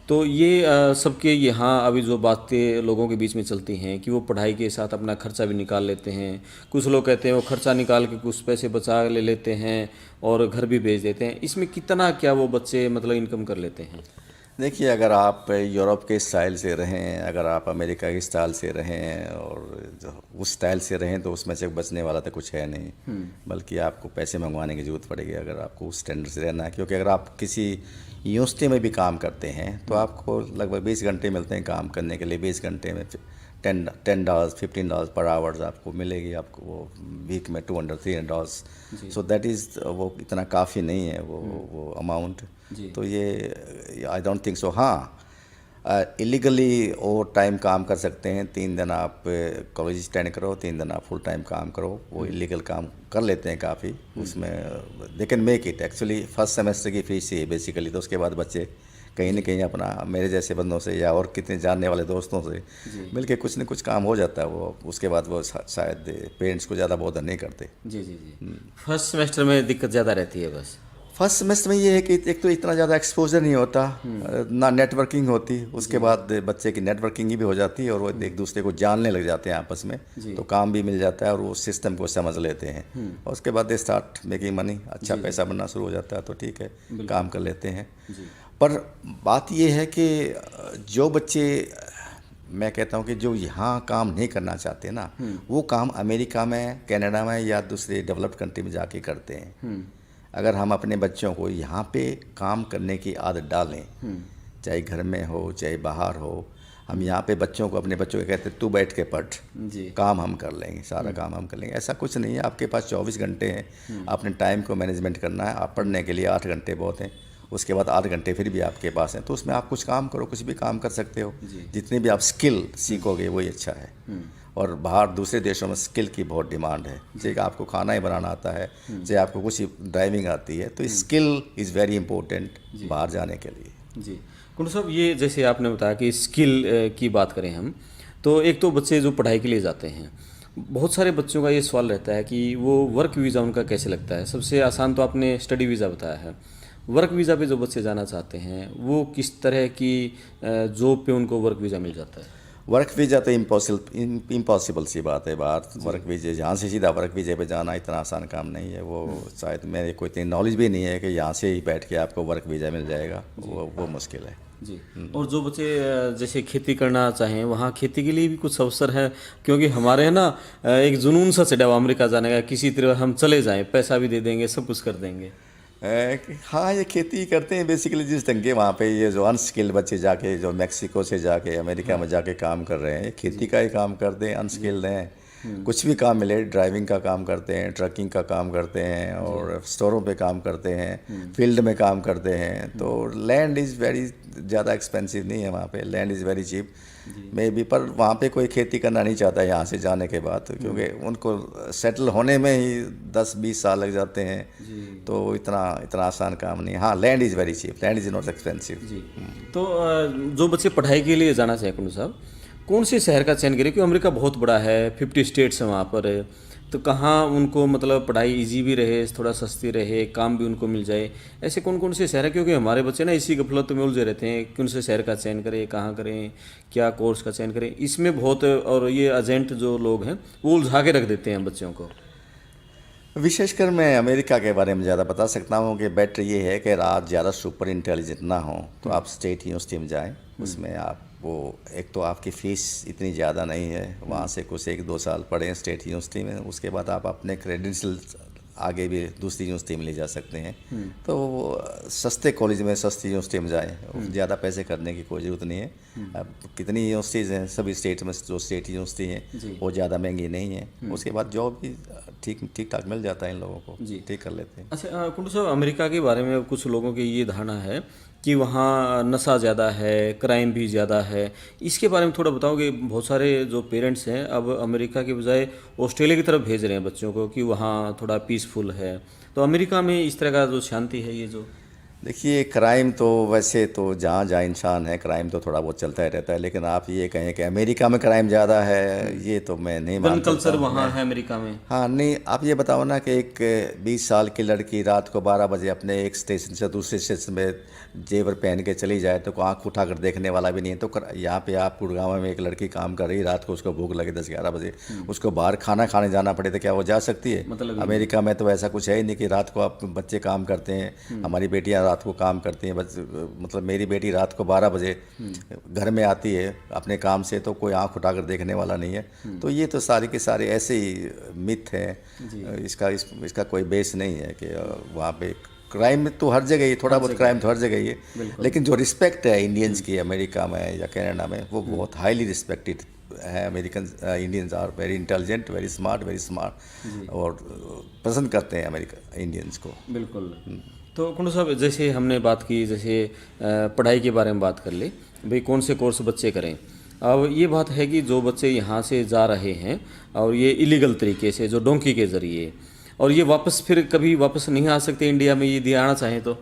[SPEAKER 1] तो ये सबके यहाँ अभी जो बातें लोगों के बीच में चलती हैं कि वो पढ़ाई के साथ अपना खर्चा भी निकाल लेते हैं। कुछ लोग कहते हैं वो खर्चा निकाल के कुछ पैसे बचा ले लेते हैं और घर भी भेज देते हैं। इसमें कितना क्या वो बच्चे मतलब इनकम कर लेते हैं?
[SPEAKER 2] देखिए, अगर आप यूरोप के स्टाइल से रहें, अगर आप अमेरिका के स्टाइल से रहें और उस स्टाइल से रहें तो उसमें से बचने वाला तो कुछ है नहीं, बल्कि आपको पैसे मंगवाने की ज़रूरत पड़ेगी अगर आपको उस स्टैंडर्ड से रहना है। क्योंकि अगर आप किसी यूनिवर्सिटी में भी काम करते हैं तो आपको लगभग 20 घंटे मिलते हैं काम करने के लिए। 20 घंटे में $10 $15 पर आवर्स आपको मिलेगी, आपको वो वीक में $200-300। सो दैट इज़, वो इतना काफ़ी नहीं है वो अमाउंट। तो ये आई डोंट थिंक सो। हाँ, इलीगली ओवर टाइम काम कर सकते हैं। 3 दिन आप कॉलेज स्टैंड करो, 3 दिन आप फुल टाइम काम करो, वो इलीगल काम कर लेते हैं काफ़ी। उसमें they can make it. Actually first semester की फीस ही है बेसिकली, तो उसके बाद बच्चे कहीं ना कहीं अपना मेरे जैसे बंदों से या और कितने जानने वाले दोस्तों से मिलके कुछ न कुछ काम हो जाता है। वो उसके बाद वो शायद पेरेंट्स को ज़्यादा बोधर नहीं करते।
[SPEAKER 1] जी जी जी। फर्स्ट सेमेस्टर में दिक्कत ज़्यादा रहती है बस।
[SPEAKER 2] फर्स्ट सेमेस्टर में ये है कि एक तो इतना ज़्यादा एक्सपोजर नहीं होता, ना नेटवर्किंग होती। उसके बाद बच्चे की नेटवर्किंग भी हो जाती है और वो एक दूसरे को जानने लग जाते हैं आपस में, तो काम भी मिल जाता है और वो सिस्टम को समझ लेते हैं। और उसके बाद दे स्टार्ट मेकिंग मनी, अच्छा पैसा बनना शुरू हो जाता है, तो ठीक है, काम कर लेते हैं। पर बात ये है कि जो बच्चे, मैं कहता हूँ कि जो यहाँ काम नहीं करना चाहते ना, वो काम अमेरिका में, कनाडा में या दूसरे डेवलप्ड कंट्री में जाके करते हैं। अगर हम अपने बच्चों को यहाँ पे काम करने की आदत डालें, चाहे घर में हो चाहे बाहर हो, हम यहाँ पे बच्चों को, अपने बच्चों को कहते हैं तू बैठ के पढ़, काम हम कर लेंगे, सारा काम हम कर लेंगे। ऐसा कुछ नहीं है। आपके पास 24 घंटे हैं, अपने टाइम को मैनेजमेंट करना है। आप पढ़ने के लिए 8 घंटे बहुत हैं, उसके बाद 8 घंटे फिर भी आपके पास हैं, तो उसमें आप कुछ काम करो, कुछ भी काम कर सकते हो। जितने भी आप स्किल सीखोगे वही अच्छा है। और बाहर दूसरे देशों में स्किल की बहुत डिमांड है। चाहे आपको खाना ही बनाना आता है, चाहे आपको कुछ ड्राइविंग आती है, तो स्किल इज़ वेरी इंपॉर्टेंट बाहर जाने के लिए।
[SPEAKER 1] जी कुंडू साहब, ये जैसे आपने बताया कि स्किल की बात करें हम, तो एक तो बच्चे जो पढ़ाई के लिए जाते हैं, बहुत सारे बच्चों का ये सवाल रहता है कि वो वर्क वीज़ा उनका कैसे लगता है। सबसे आसान तो आपने स्टडी वीज़ा बताया है। वर्क वीज़ा पे जो बच्चे जाना चाहते हैं वो किस तरह की जॉब पे उनको वर्क वीज़ा मिल जाता है?
[SPEAKER 2] वर्क वीज़ा तो इम्पॉसिबल सी बात है। वर्क वीज़े, यहाँ से सीधा वर्क वीज़े पे जाना इतना आसान काम नहीं है। वो शायद मेरे को इतनी नॉलेज भी नहीं है कि यहाँ से ही बैठ के आपको वर्क वीज़ा मिल जाएगा, वो मुश्किल है।
[SPEAKER 1] जी। और जो बच्चे जैसे खेती करना चाहें, वहाँ खेती के लिए भी कुछ अवसर है? क्योंकि हमारे है ना एक जुनून सा चढ़ा हुआ अमेरिका जाने का, किसी तरह हम चले जाएं, पैसा भी दे देंगे, सब कुछ कर देंगे।
[SPEAKER 2] हाँ, ये खेती करते हैं बेसिकली जिस ढंग के वहाँ पे ये जो अनस्किल्ड बच्चे जाके, जो मैक्सिको से जाके अमेरिका में जाके काम कर रहे हैं, खेती का ही काम करते हैं, अनस्किल्ड हैं। कुछ भी काम मिले, ड्राइविंग का काम करते हैं, ट्रकिंग का काम करते हैं और स्टोरों पे काम करते हैं, फील्ड में काम करते हैं। तो लैंड इज़ वेरी ज़्यादा एक्सपेंसिव नहीं है वहाँ पे, land is very cheap may be. पर वहाँ पे कोई खेती करना नहीं चाहता यहाँ से जाने के बाद, क्योंकि उनको सेटल होने में ही 10-20 साल लग जाते हैं, तो इतना आसान काम नहीं है। हाँ, land is very cheap, land is not expensive.
[SPEAKER 1] जी। तो जो बच्चे पढ़ाई के लिए जाना चाहें कुंडू साहब, कौन से शहर का चयन करें? क्योंकि अमेरिका बहुत बड़ा है, 50 स्टेट्स हैं वहाँ पर, तो कहाँ उनको मतलब पढ़ाई इजी भी रहे, थोड़ा सस्ती रहे, काम भी उनको मिल जाए, ऐसे कौन कौन से शहर है? क्योंकि हमारे बच्चे ना इसी गफलत में उलझे रहते हैं, कौन से शहर का चयन करें, कहाँ करें, क्या कोर्स का चयन करें, इसमें बहुत, और ये एजेंट जो लोग हैं वो उलझा के रख देते हैं बच्चों को।
[SPEAKER 2] विशेषकर मैं अमेरिका के बारे में ज़्यादा बता सकता हूँ कि बेटर ये है कि आप ज़्यादा सुपर इंटेलिजेंट ना हो तो आप स्टेट यूनिवर्सिटी में जाएं। उसमें आप वो, एक तो आपकी फ़ीस इतनी ज़्यादा नहीं है, वहाँ से कुछ 1-2 साल पढ़ें स्टेट यूनिवर्सिटी में, उसके बाद आप अपने क्रेडेंशियल आगे भी दूसरी यूनिवर्सिटी में ले जा सकते हैं। तो सस्ते कॉलेज में, सस्ती यूनिवर्सिटी में जाएं, ज़्यादा पैसे करने की कोई ज़रूरत नहीं है। अब कितनी यूनिवर्सिटीज़ हैं, सभी स्टेट में जो स्टेट यूनिवर्सिटी हैं वो ज़्यादा महंगी नहीं है। उसके बाद जॉब भी ठीक ठाक मिल जाता है इन लोगों को, ठीक कर लेते हैं।
[SPEAKER 1] अच्छा कुंडू साहब, अमेरिका के बारे में कुछ लोगों की ये धारणा है कि वहाँ नशा ज़्यादा है, क्राइम भी ज़्यादा है, इसके बारे में थोड़ा बताओगे। बहुत सारे जो पेरेंट्स हैं अब अमेरिका के बजाय ऑस्ट्रेलिया की तरफ भेज रहे हैं बच्चों को कि वहाँ थोड़ा पीसफुल है, तो अमेरिका में इस तरह का जो शांति है ये जो
[SPEAKER 2] देखिए, क्राइम तो वैसे तो जहाँ जहाँ इंसान है क्राइम तो थोड़ा बहुत चलता ही रहता है, लेकिन आप ये कहें कि अमेरिका में क्राइम ज़्यादा है, ये तो मैं नहीं
[SPEAKER 1] गन
[SPEAKER 2] मान
[SPEAKER 1] कल्चर
[SPEAKER 2] सकता।
[SPEAKER 1] वहाँ है अमेरिका में।
[SPEAKER 2] हाँ नहीं, आप ये बताओ ना कि एक 20 साल की लड़की रात को 12 बजे अपने एक स्टेशन से दूसरे स्टेशन में जेवर पहन के चली जाए तो आँख उठा कर देखने वाला भी नहीं है। तो यहाँ पे आप गुड़गांव में एक लड़की काम कर रही, रात को उसको भूख लगे 10-11 बजे, उसको बाहर खाना खाने जाना पड़े तो क्या वो जा सकती है?
[SPEAKER 1] मतलब
[SPEAKER 2] अमेरिका में तो ऐसा कुछ है ही नहीं कि रात को आप बच्चे काम करते हैं। हमारी बेटियां रात को काम करती हैं, मतलब मेरी बेटी रात को 12 बजे घर में आती है अपने काम से, तो कोई आंख उठाकर देखने वाला नहीं है। तो ये तो सारे के सारे ऐसे ही मिथ हैं, इसका कोई बेस नहीं है कि वहाँ पे क्राइम तो हर जगह ही, थोड़ा बहुत क्राइम तो हर जगह ही है, लेकिन जो रिस्पेक्ट है इंडियंस की अमेरिका में या कनाडा में वो बहुत हाईली रिस्पेक्टेड है। American Indians are very intelligent, very smart और पसंद करते हैं अमेरिका इंडियंस को।
[SPEAKER 1] बिल्कुल। तो कुंडू साहब, जैसे हमने बात की, जैसे पढ़ाई के बारे में बात कर ले भाई, कौन से कोर्स बच्चे करें। अब ये बात है कि जो बच्चे यहाँ से जा रहे हैं और ये इलीगल तरीके से, जो डोंकी के ज़रिए, और ये वापस फिर कभी वापस नहीं आ सकते इंडिया में यदि आना चाहें तो?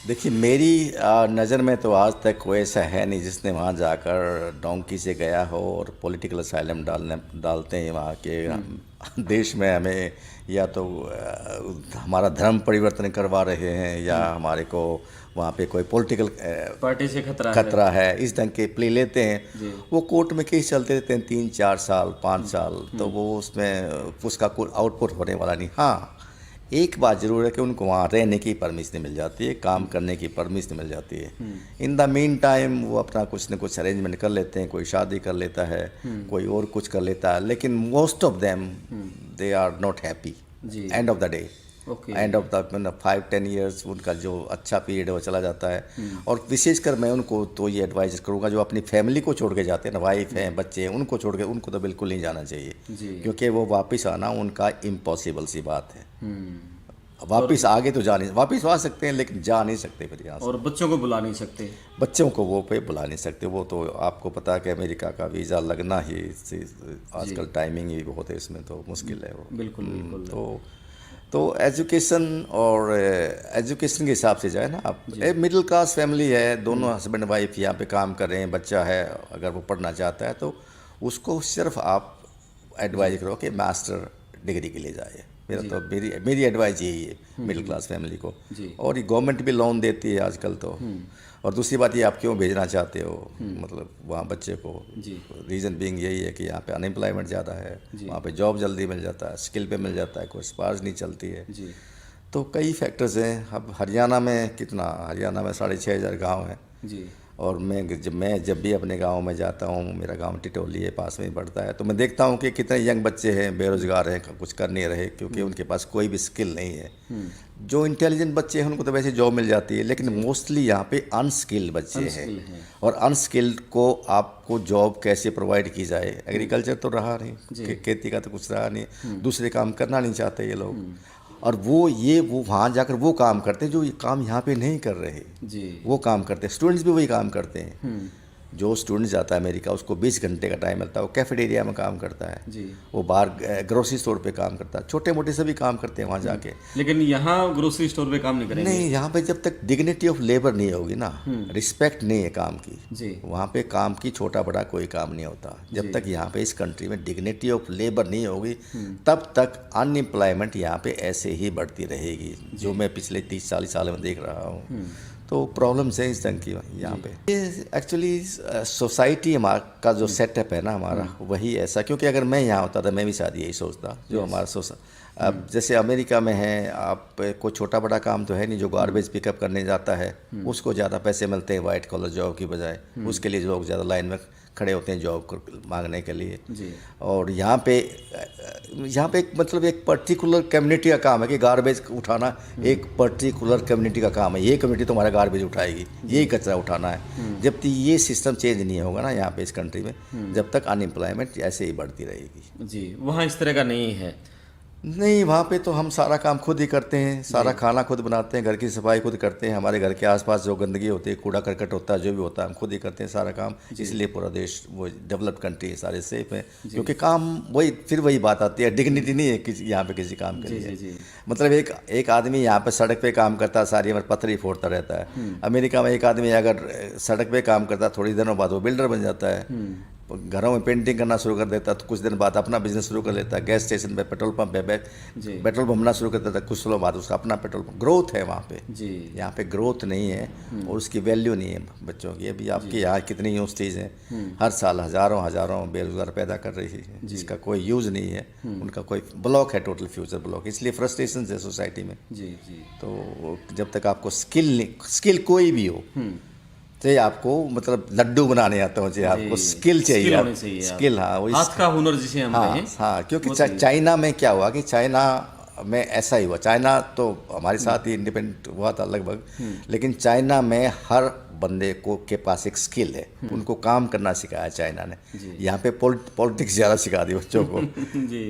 [SPEAKER 2] देखिए, मेरी नज़र में तो आज तक कोई ऐसा है नहीं जिसने वहाँ जाकर डोंकी से गया हो और पॉलिटिकल असाइलम डालते हैं वहाँ के देश में। हमें या तो हमारा धर्म परिवर्तन करवा रहे हैं या हमारे को वहाँ पे कोई पॉलिटिकल
[SPEAKER 1] पार्टी से
[SPEAKER 2] खतरा है, इस ढंग के प्ले लेते हैं। वो कोर्ट में केस चलते रहते हैं 3-4 साल 5 साल, तो वो उसमें उसका कोई आउटपुट होने वाला नहीं। हाँ, एक बात ज़रूर है कि उनको वहाँ रहने की परमिशन मिल जाती है, काम करने की परमिशन मिल जाती है। इन द मीन टाइम वो अपना कुछ न कुछ अरेंजमेंट कर लेते हैं, कोई शादी कर लेता है, कोई और कुछ कर लेता है, लेकिन most of them they are not happy end of the day. End of the 5-10 years उनका जो अच्छा पीरियड है वो चला जाता है। और विशेषकर मैं उनको तो ये एडवाइस करूँगा जो अपनी फैमिली को छोड़ के जाते हैं ना, वाइफ हैं, बच्चे हैं, उनको छोड़ के उनको तो बिल्कुल नहीं जाना चाहिए, क्योंकि वो वापस आना उनका इम्पॉसिबल सी बात है। वापस आगे तो वापस आ सकते हैं लेकिन जा नहीं सकते फिर यहाँ से।
[SPEAKER 1] और बच्चों को बुला नहीं सकते,
[SPEAKER 2] बच्चों को वो पे बुला नहीं सकते। वो तो आपको पता है कि अमेरिका का वीज़ा लगना ही आजकल टाइमिंग ही बहुत है, इसमें तो मुश्किल है वो। बिल्कुल। तो एजुकेशन और एजुकेशन के हिसाब से जाए ना, आप मिडिल क्लास फैमिली है, दोनों हस्बैंड वाइफ यहाँ पे काम कर रहे हैं, बच्चा है, अगर वो पढ़ना चाहता है तो उसको सिर्फ आप एडवाइज करो कि मास्टर डिग्री के लिए जाए। मेरा तो मेरी एडवाइस यही है मिडिल क्लास फैमिली को। और ये गवर्नमेंट भी लोन देती है आजकल तो। और दूसरी बात ये, आप क्यों भेजना चाहते हो मतलब वहाँ बच्चे को? रीज़न बीइंग यही है कि यहाँ पे अनएम्प्लॉयमेंट ज़्यादा है, वहाँ पे जॉब जल्दी मिल जाता है, स्किल पे मिल जाता है, कोई सिफारिश नहीं चलती है। तो कई फैक्टर्स हैं। अब हरियाणा में 6,500 गाँव हैं। और मैं जब भी अपने गांव में जाता हूँ, मेरा गांव टिटोली है, पास में ही पड़ता है, तो मैं देखता हूँ कि कितने यंग बच्चे हैं बेरोज़गार हैं, कुछ कर नहीं रहे क्योंकि उनके पास कोई भी स्किल नहीं है। जो इंटेलिजेंट बच्चे हैं उनको तो वैसे जॉब मिल जाती है, लेकिन मोस्टली यहाँ पे अनस्किल्ड बच्चे हैं। और अनस्किल्ड को आपको जॉब कैसे प्रोवाइड की जाए? एग्रीकल्चर तो रहा नहीं, खेती का तो कुछ रहा नहीं, दूसरे काम करना नहीं चाहते ये लोग। और वो वहाँ जाकर वो काम करते हैं जो ये काम यहाँ पे नहीं कर रहे, वो काम करते हैं। स्टूडेंट्स भी वही काम करते हैं। जो स्टूडेंट जाता है अमेरिका, उसको 20 घंटे का टाइम मिलता है, वो कैफेटेरिया में काम करता है, वो बाहर ग्रोसरी स्टोर पे काम करता है, छोटे मोटे सभी काम करते हैं वहाँ जाके।
[SPEAKER 1] लेकिन यहाँ ग्रोसरी स्टोर पे काम नहीं करेंगे।
[SPEAKER 2] नहीं, यहाँ पे जब तक डिग्निटी ऑफ लेबर नहीं होगी ना, रिस्पेक्ट नहीं है काम की, वहाँ पे काम की छोटा बड़ा कोई काम नहीं होता। जब तक यहाँ पे इस कंट्री में डिग्निटी ऑफ लेबर नहीं होगी, तब तक अनएम्प्लॉयमेंट यहाँ पे ऐसे ही बढ़ती रहेगी, जो मैं पिछले 30-40 साल में देख रहा हूँ। तो प्रॉब्लम्स है इस ढंग की यहाँ पे। ये एक्चुअली सोसाइटी हमारा का जो सेटअप है ना हमारा, वही ऐसा। क्योंकि अगर मैं यहाँ होता था मैं भी शायद यही सोचता जो हमारा अब जैसे अमेरिका में है, आप कोई छोटा बड़ा काम तो है नहीं। जो गार्बेज पिकअप करने जाता है उसको ज़्यादा पैसे मिलते हैं वाइट कॉलर जॉब की बजाय, उसके लिए लोग ज़्यादा लाइन में खड़े होते हैं जॉब मांगने के लिए। और यहाँ पे मतलब एक पर्टिकुलर कम्युनिटी का काम है कि गार्बेज उठाना एक पर्टिकुलर कम्युनिटी का काम है। ये कम्युनिटी तुम्हारा गार्बेज उठाएगी, यही कचरा उठाना है। जब तक ये सिस्टम चेंज नहीं होगा ना यहाँ पे इस कंट्री में, जब तक अनएम्प्लॉयमेंट ऐसे ही बढ़ती रहेगी।
[SPEAKER 1] वहाँ इस तरह का नहीं है।
[SPEAKER 2] नहीं, वहाँ पे तो हम सारा काम खुद ही करते हैं, सारा खाना खुद बनाते हैं, घर की सफाई खुद करते हैं, हमारे घर के आसपास जो गंदगी होती है, कूड़ा करकट होता है, जो भी होता है हम खुद ही करते हैं सारा काम। इसलिए पूरा देश वो डेवलप कंट्री है, सारे सेफ है, क्योंकि काम वही बात आती है, डिग्निटी नहीं है किसी यहाँ पे किसी काम के लिए। मतलब एक आदमी यहाँ पे सड़क पे काम करता है, सारी उम्र पत्थर ही फोड़ता रहता है। अमेरिका में एक आदमी अगर सड़क पे काम करता है, थोड़ी दिनों बाद वो बिल्डर बन जाता है, घरों में पेंटिंग करना शुरू कर देता है, तो कुछ दिन बाद अपना बिजनेस शुरू कर लेता है, गैस स्टेशन पे, पेट्रोल पंप पे पेट्रोल भरना शुरू कर देता है, कुछ सालों बाद उसका अपना पेट्रोल पंप। ग्रोथ है वहाँ पे जी। यहाँ पे ग्रोथ नहीं है और उसकी वैल्यू नहीं है बच्चों की। अभी आपके यहाँ कितनी यूनिवर्सिटीज़ हैं, हर साल हज़ारों बेरोजगार पैदा कर रही है, जिसका कोई यूज़ नहीं है, उनका कोई ब्लॉक है, टोटल फ्यूचर ब्लॉक। इसलिए फ्रस्ट्रेशन है सोसाइटी में जी। तो जब तक आपको स्किल कोई भी हो, चाहिए आपको, मतलब लड्डू बनाने आता हो, चाहिए आपको स्किल चाहिए, स्किल। हाँ, वो
[SPEAKER 1] हाथ का हुनर जिसे हम कहें।
[SPEAKER 2] हाँ, क्योंकि चाइना में क्या हुआ कि चाइना में ऐसा ही हुआ। चाइना तो हमारे साथ ही इंडिपेंडेंट हुआ था लगभग, लेकिन चाइना में हर बंदे के पास एक स्किल है, उनको काम करना सिखाया चाइना ने। यहाँ पे पॉलिटिक्स ज़्यादा सिखा दी बच्चों को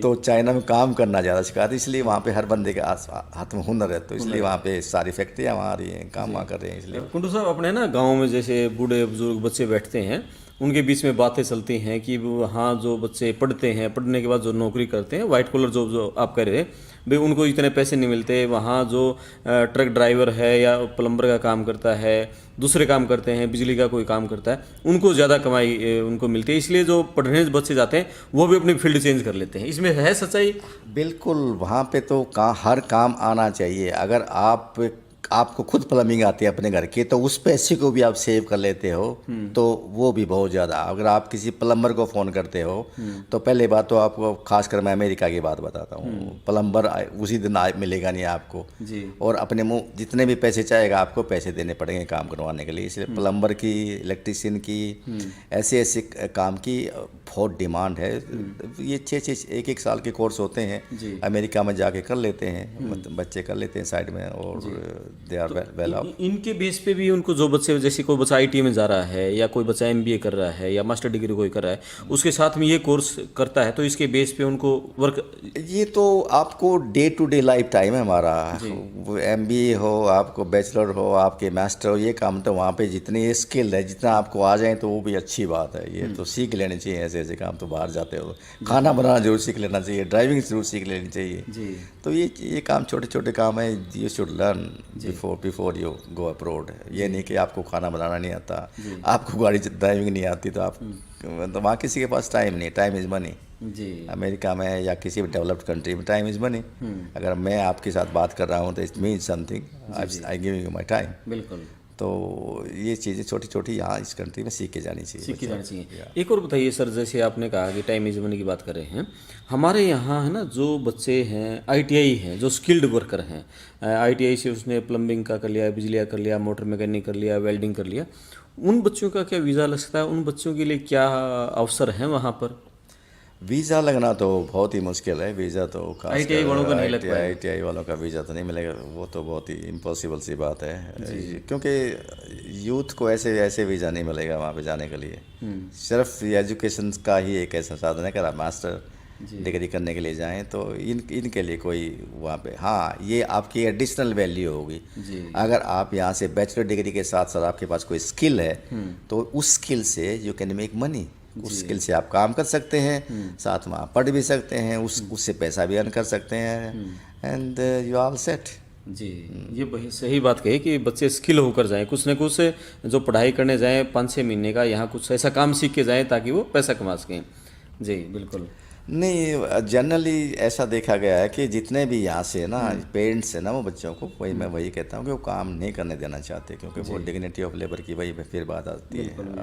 [SPEAKER 2] तो चाइना में काम करना ज़्यादा सिखा दी, इसलिए वहाँ पे हर बंदे के हाथ में हुनर है, तो इसलिए वहाँ पे सारी फैक्ट्रियाँ वहाँ आ रही हैं, काम वहाँ कर रहे हैं। इसलिए
[SPEAKER 1] कुंडू साहब, अपने ना गाँव में जैसे बूढ़े बुजुर्ग बच्चे बैठते हैं, उनके बीच में बातें चलती हैं कि हाँ, जो बच्चे पढ़ते हैं, पढ़ने के बाद जो नौकरी करते हैं, वाइट कॉलर जॉब जो आप कह रहे हैं भाई, उनको इतने पैसे नहीं मिलते। वहाँ जो ट्रक ड्राइवर है या प्लम्बर का काम करता है, दूसरे काम करते हैं, बिजली का कोई काम करता है, उनको ज़्यादा कमाई उनको मिलती है। इसलिए जो पढ़ने बच्चे जाते हैं वो भी अपनी फील्ड चेंज कर लेते हैं। इसमें है सच्चाई?
[SPEAKER 2] बिल्कुल, वहाँ पे तो हर काम आना चाहिए। अगर आपको खुद प्लम्बिंग आती है अपने घर की, तो उस पैसे को भी आप सेव कर लेते हो, तो वो भी बहुत ज़्यादा। अगर आप किसी प्लम्बर को फ़ोन करते हो, तो पहले बात तो आपको, खासकर मैं अमेरिका की बात बताता हूँ, प्लम्बर उसी दिन मिलेगा नहीं आपको जी। और अपने मुँह जितने भी पैसे चाहेगा आपको पैसे देने पड़ेंगे काम करवाने के लिए। इसलिए प्लम्बर की, इलेक्ट्रीशियन की, ऐसे काम की बहुत डिमांड है। ये 6-1 साल के कोर्स होते हैं, अमेरिका में जाके कर लेते हैं, बच्चे कर लेते हैं साइड में, और दे आर वेल ऑफ।
[SPEAKER 1] इनके बेस पे भी उनको, जो बच्चे, जैसे कोई बच्चा आईटी में जा रहा है, या कोई बच्चा एमबीए कर रहा है, या मास्टर डिग्री कोई कर रहा है, उसके साथ में ये कोर्स करता है, तो इसके बेस पे उनको वर्क,
[SPEAKER 2] ये तो आपको day to day life time है हमारा। वो एमबीए हो, आपको बैचलर हो, आपके मास्टर हो, ये काम तो वहाँ पे जितनी स्किल है, जितना आपको आ जाए तो वो भी अच्छी बात है। ये तो सीख लेनी चाहिए, ऐसे काम तो बाहर जाते हो, खाना बनाना जरूर सीख लेना चाहिए, ड्राइविंग जरूर सीख लेनी चाहिए जी। तो ये काम छोटे काम है, you should learn before you go abroad. ये नहीं कि आपको खाना बनाना नहीं आता, आपको गाड़ी ड्राइविंग नहीं आती, तो आप तो वहाँ किसी के पास टाइम नहीं। टाइम इज़ मनी जी। अमेरिका में या किसी भी डेवलप्ड कंट्री में टाइम इज़ मनी। अगर मैं आपके साथ बात कर रहा हूँ तो it means something, I giving you my time. बिल्कुल। तो ये चीज़ें छोटी यहाँ इस कंट्री में सीख के जानी चाहिए।
[SPEAKER 1] एक और बताइए सर, जैसे आपने कहा कि टाइम इज मनी की बात कर रहे हैं, हमारे यहाँ है ना, जो बच्चे हैं आईटीआई हैं, जो स्किल्ड वर्कर हैं, आईटीआई से उसने प्लम्बिंग का कर लिया, बिजली का कर लिया, मोटर मैकेनिक कर लिया, वेल्डिंग कर लिया, उन बच्चों का क्या वीज़ा लग सकता है? उन बच्चों के लिए क्या अवसर हैं वहाँ पर?
[SPEAKER 2] वीज़ा लगना तो बहुत ही मुश्किल है। वीज़ा तो
[SPEAKER 1] आईटीआई वालों का नहीं लगता है।
[SPEAKER 2] आईटीआई वालों का वीज़ा तो नहीं मिलेगा, वो तो बहुत ही इम्पॉसिबल सी बात है, क्योंकि यूथ को ऐसे वीज़ा नहीं मिलेगा वहाँ पे जाने के लिए। सिर्फ एजुकेशन का ही एक ऐसा साधन है कि आप मास्टर डिग्री करने के लिए जाएं, तो इनके लिए कोई वहाँ पे, हाँ, ये आपकी एडिशनल वैल्यू होगी। अगर आप यहाँ से बैचलर डिग्री के साथ साथ आपके पास कोई स्किल है, तो उस स्किल से यू कैन मेक मनी। उस स्किल से आप काम कर सकते हैं, साथ में आप पढ़ भी सकते हैं, उससे पैसा भी अर्न कर सकते हैं, एंड यू आर सेट
[SPEAKER 1] जी। ये सही बात कही कि बच्चे स्किल होकर जाएं, कुछ न कुछ जो पढ़ाई करने जाएं 5-6 महीने का, यहाँ कुछ ऐसा काम सीख के जाएं ताकि वो पैसा कमा सकें जी। बिल्कुल
[SPEAKER 2] नहीं, जनरली ऐसा देखा गया है कि जितने भी यहाँ से ना पेरेंट्स है ना, वो बच्चों को मैं वही कहता हूँ कि वो काम नहीं करने देना चाहते, क्योंकि वो डिग्निटी ऑफ लेबर की वही फिर बात आ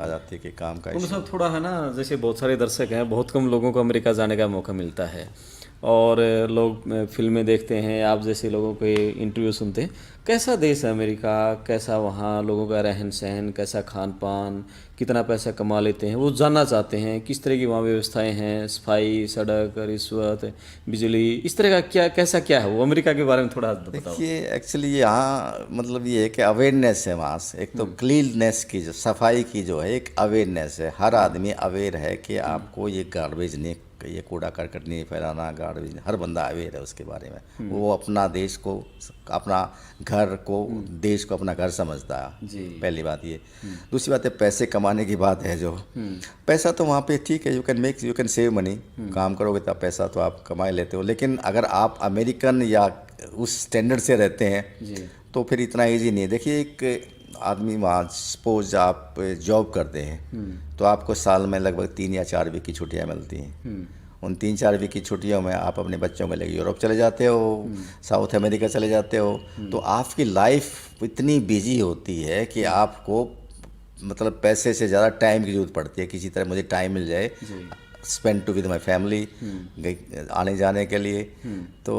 [SPEAKER 2] जाती है कि काम का
[SPEAKER 1] सब थोड़ा है ना। जैसे बहुत सारे दर्शक हैं, बहुत कम लोगों को अमेरिका जाने का मौका मिलता है, और लोग फिल्में देखते हैं, आप जैसे लोगों के इंटरव्यू सुनते हैं। कैसा देश है अमेरिका? कैसा वहाँ लोगों का रहन सहन, कैसा खान पान, कितना पैसा कमा लेते हैं, वो जानना चाहते हैं। किस तरह की वहाँ व्यवस्थाएं हैं, सफाई, सड़क, रिश्वत, बिजली, इस तरह का कैसा है वो? अमेरिका के बारे में थोड़ा बताओ।
[SPEAKER 2] देखिए, एक्चुअली यहाँ मतलब ये है कि अवेयरनेस है वहाँ से। एक तो क्लीननेस की, जो सफाई की जो है एक अवेयरनेस है, हर आदमी अवेयर है कि आपको ये गार्बेज नहीं ये कूड़ा करकट नहीं फैलाना, गार्बेज, हर बंदा अवेयर है उसके बारे में। वो अपना देश को, अपना घर को, देश को अपना घर समझता है।
[SPEAKER 1] जी।
[SPEAKER 2] पहली बात ये। दूसरी बात है पैसे कमाने की बात है। जो पैसा तो वहाँ पे ठीक है, यू कैन सेव मनी, काम करोगे तो पैसा तो आप कमा ही लेते हो। लेकिन अगर आप अमेरिकन या उस स्टैंडर्ड से रहते हैं तो फिर इतना ईजी नहीं है। देखिए एक आदमी वहाँ सपोज आप जॉब करते हैं तो आपको साल में लगभग 3 या 4 वीक की छुट्टियाँ मिलती हैं। उन 3-4 वीक की छुट्टियों में आप अपने बच्चों को लेकर यूरोप चले जाते हो, साउथ अमेरिका चले जाते हो। तो आपकी लाइफ इतनी बिजी होती है कि आपको मतलब पैसे से ज़्यादा टाइम की ज़रूरत पड़ती है। किसी तरह मुझे टाइम मिल जाए spend to with my family, आने जाने के लिए। तो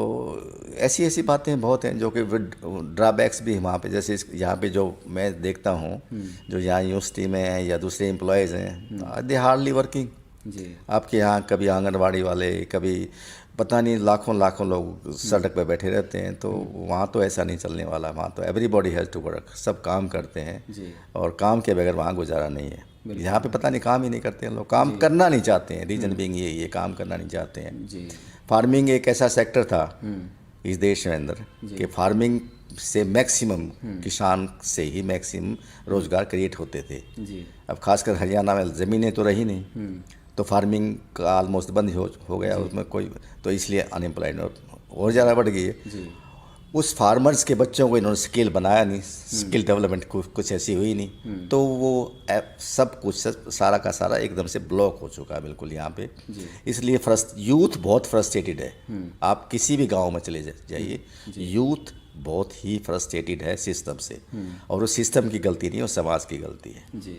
[SPEAKER 2] ऐसी ऐसी बातें बहुत हैं जो कि ड्रॉबैक्स भी वहाँ पे, जैसे यहाँ पे जो मैं देखता हूँ जो यहाँ यूनिवर्सिटी में हैं या दूसरे एम्प्लॉयज़ हैं, दे हार्डली वर्किंग। आपके यहाँ कभी आंगनवाड़ी वाले, कभी पता नहीं लाखों लोग सड़क पे बैठे रहते हैं। तो वहाँ तो ऐसा नहीं चलने वाला। वहाँ तो एवरीबॉडी हैज़ टू वर्क, सब काम करते हैं और काम के बगैर वहाँ गुजारा नहीं है। यहाँ पे पता नहीं काम ही नहीं करते हैं लोग, काम करना नहीं चाहते हैं। रीज़न बीइंग ये काम करना नहीं चाहते हैं। फार्मिंग एक ऐसा सेक्टर था इस देश में अंदर कि फार्मिंग से मैक्सिमम किसान से ही मैक्सिमम रोज़गार क्रिएट होते थे। अब खासकर हरियाणा में ज़मीनें तो रही नहीं, तो फार्मिंग का ऑलमोस्ट बंद हो गया उसमें कोई, तो इसलिए अनएम्प्लॉयमेंट और ज़्यादा बढ़ गई है। उस फार्मर्स के बच्चों को इन्होंने स्किल बनाया नहीं, स्किल डेवलपमेंट कुछ ऐसी हुई नहीं। तो वो सब कुछ सारा का सारा एकदम से ब्लॉक हो चुका है बिल्कुल यहाँ पे। इसलिए यूथ बहुत फ्रस्ट्रेटेड है। आप किसी भी गांव में चले जाइए, यूथ बहुत ही फ्रस्ट्रेटेड है सिस्टम से, और वो सिस्टम की गलती नहीं, वो समाज की गलती है।
[SPEAKER 1] जी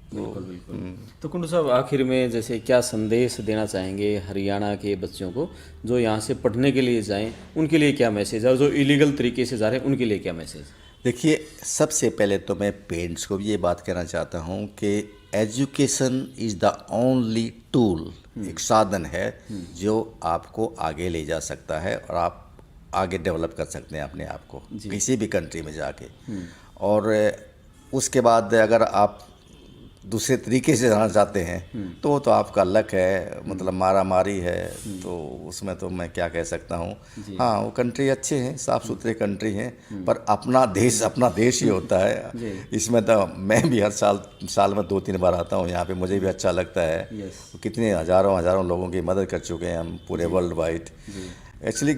[SPEAKER 1] बिल्कुल। तो कुंडू साहब, आखिर में जैसे क्या संदेश देना चाहेंगे हरियाणा के बच्चों को जो यहाँ से पढ़ने के लिए जाएं, उनके लिए क्या मैसेज है, और जो इलीगल तरीके से जा रहे हैं उनके लिए क्या मैसेज?
[SPEAKER 2] देखिए, सबसे पहले तो मैं पेरेंट्स को भी ये बात कहना चाहता हूँ कि education is the only tool, एक साधन है जो आपको आगे ले जा सकता है और आप आगे डेवलप कर सकते हैं अपने आप को किसी भी कंट्री में जाके। और उसके बाद अगर आप दूसरे तरीके से जाना चाहते हैं तो आपका लक है, मतलब मारा मारी है, तो उसमें तो मैं क्या कह सकता हूँ। हाँ, वो कंट्री अच्छे हैं, साफ़ सुथरे कंट्री हैं, पर अपना देश ही होता है। इसमें तो मैं भी हर साल में 2-3 बार आता हूँ यहाँ पे, मुझे भी अच्छा लगता है। कितने हज़ारों लोगों की मदद कर चुके हैं हम पूरे world wide. Actually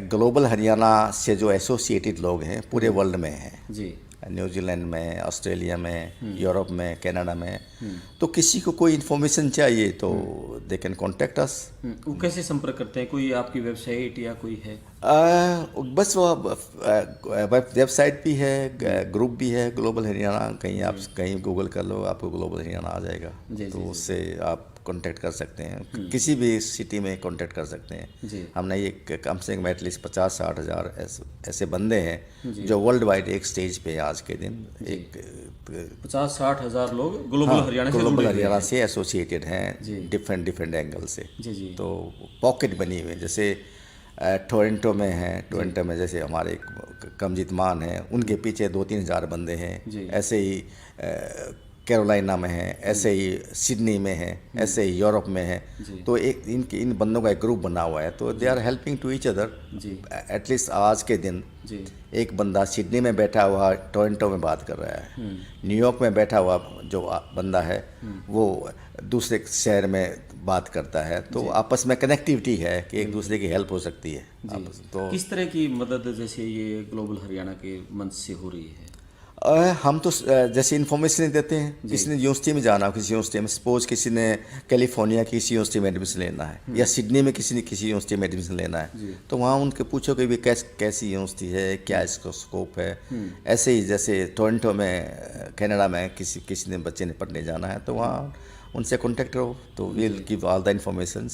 [SPEAKER 2] global Haryana से जो एसोसिएटेड लोग हैं पूरे वर्ल्ड में हैं, न्यूजीलैंड में, ऑस्ट्रेलिया में, यूरोप में, कनाडा में। तो किसी को कोई इन्फॉर्मेशन चाहिए तो दे कैन कॉन्टेक्ट अस।
[SPEAKER 1] वो कैसे संपर्क करते हैं? कोई आपकी वेबसाइट या कोई है?
[SPEAKER 2] बस वो वेबसाइट भी है, ग्रुप भी है ग्लोबल हरियाणा। कहीं आप कहीं गूगल कर लो, आपको ग्लोबल हरियाणा आ जाएगा। तो उससे आप कांटेक्ट कर सकते हैं, किसी भी सिटी में कांटेक्ट कर सकते हैं। हमने ये कम से कम एटलीस्ट 50-60 हज़ार ऐसे बंदे हैं जो वर्ल्ड वाइड एक स्टेज पे आज के दिन
[SPEAKER 1] 50-60 हज़ार लोग ग्लोबल हरियाणा
[SPEAKER 2] से एसोसिएटेड हैं डिफरेंट एंगल से। तो पॉकेट बनी हुई है, जैसे टोरंटो में है, टोरंटो में जैसे हमारे कमजीत मान हैं, उनके पीछे 2-3 हज़ार बंदे हैं। ऐसे ही कैरोलिना में है, ऐसे ही सिडनी में है, ऐसे ही यूरोप में है। तो एक इन बंदों का एक ग्रुप बना हुआ है, तो they are helping to each other. At least आज के दिन एक बंदा सिडनी में बैठा हुआ टोरंटो में बात कर रहा है, न्यूयॉर्क में बैठा हुआ जो बंदा है वो दूसरे शहर में बात करता है। तो आपस में कनेक्टिविटी है कि एक दूसरे की हेल्प हो सकती है।
[SPEAKER 1] तो किस तरह की मदद जैसे ये ग्लोबल हरियाणा के मंच से हो रही है?
[SPEAKER 2] हम तो जैसे इन्फॉर्मेशन देते हैं, किसी ने यूनिवर्सिटी में जाना हो, किसी यूनिवर्सिटी में, सपोज किसी ने कैलिफोर्निया की किसी यूनिवर्सिटी में एडमिशन लेना है, या सिडनी में किसी ने किसी यूनिवर्सिटी में एडमिशन लेना है, तो वहाँ उनके पूछो कि भी कैसी यूनिवर्सिटी है, क्या इसका स्कोप है। ऐसे ही जैसे टोरंटो में कनाडा में किसी ने बच्चे ने पढ़ने जाना है, तो वहाँ उनसे कॉन्टेक्ट करो, तो will give all the informations,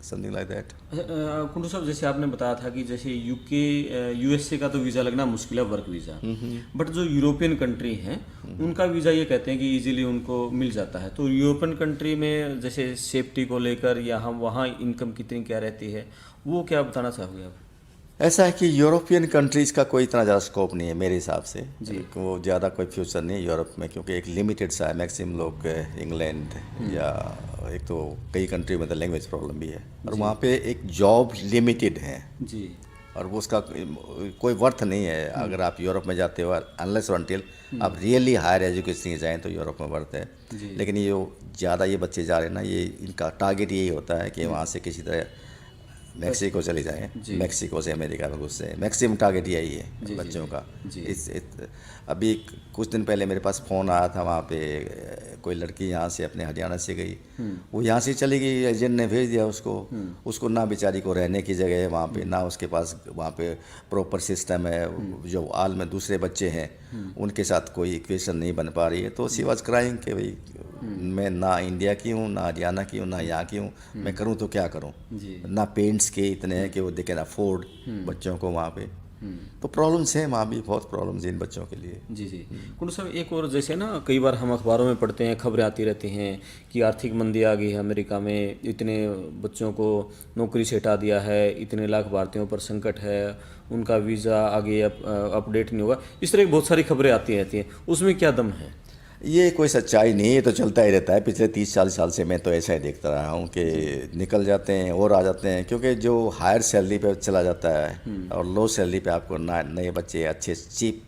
[SPEAKER 2] something like that.
[SPEAKER 1] Kundu साहब, जैसे आपने बताया था कि जैसे यूएसए का तो वीज़ा लगना मुश्किल है, वर्क वीज़ा, बट जो यूरोपियन कंट्री हैं उनका वीज़ा ये कहते हैं कि इजीली उनको मिल जाता है। तो यूरोपियन कंट्री में जैसे सेफ्टी को लेकर या हम वहाँ इनकम कितनी क्या रहती है, वो क्या बताना चाहोगे आप?
[SPEAKER 2] ऐसा है कि यूरोपियन कंट्रीज़ का कोई इतना ज़्यादा स्कोप नहीं है मेरे हिसाब से
[SPEAKER 1] जी।
[SPEAKER 2] वो ज़्यादा कोई फ्यूचर नहीं है यूरोप में, क्योंकि एक लिमिटेड सा है। मैक्सिमम लोग इंग्लैंड या एक तो कई कंट्री में तो लैंग्वेज प्रॉब्लम भी है, और वहाँ पे एक जॉब लिमिटेड है
[SPEAKER 1] जी
[SPEAKER 2] और वो उसका कोई वर्थ नहीं है। अगर आप यूरोप में जाते हो अनलेस और अनटिल आप रियली हायर एजुकेशन के जाएँ तो यूरोप में वर्थ है। लेकिन ये ज़्यादा ये बच्चे जा रहे हैं ना, ये इनका टारगेट यही होता है कि वहाँ से किसी तरह मैक्सिको चले जाएं, मैक्सिको से अमेरिका में घुस जाएं। मैक्सिमम टारगेट यही है बच्चों का। अभी कुछ दिन पहले मेरे पास फ़ोन आया था, वहाँ पे कोई लड़की यहाँ से अपने हरियाणा से गई, वो यहाँ से चली गई, एजेंट ने भेज दिया उसको ना बेचारी को रहने की जगह है वहाँ पे, ना उसके पास वहाँ पे प्रॉपर सिस्टम है। जो आल में दूसरे बच्चे हैं उनके साथ कोई इक्वेशन नहीं बन पा रही है, तो शी वाज क्राइंग कि भाई मैं ना इंडिया की हूँ, ना हरियाणा की हूँ, ना यहाँ की हूँ, मैं करूँ तो क्या करूँ। ना पेरेंट्स के इतने हैं कि वो दे कैन अफोर्ड बच्चों को वहाँ पे। तो प्रॉब्लम्स हैं वहाँ भी, बहुत प्रॉब्लम्स हैं इन बच्चों के लिए।
[SPEAKER 1] जी जी कुंडू साहब, एक और जैसे ना कई बार हम अखबारों में पढ़ते हैं, खबरें आती रहती हैं कि आर्थिक मंदी आ गई है अमेरिका में, इतने बच्चों को नौकरी से हटा दिया है, इतने लाख भारतीयों पर संकट है, उनका वीज़ा आगे अपडेट नहीं होगा, इस तरह की बहुत सारी खबरें आती रहती हैं, उसमें क्या दम है?
[SPEAKER 2] ये कोई सच्चाई नहीं है, ये तो चलता ही रहता है। पिछले 30-40 साल से मैं तो ऐसा ही देखता रहा हूँ कि निकल जाते हैं और आ जाते हैं, क्योंकि जो हायर सैलरी पे चला जाता है और लो सैलरी पे आपको नए बच्चे अच्छे चीप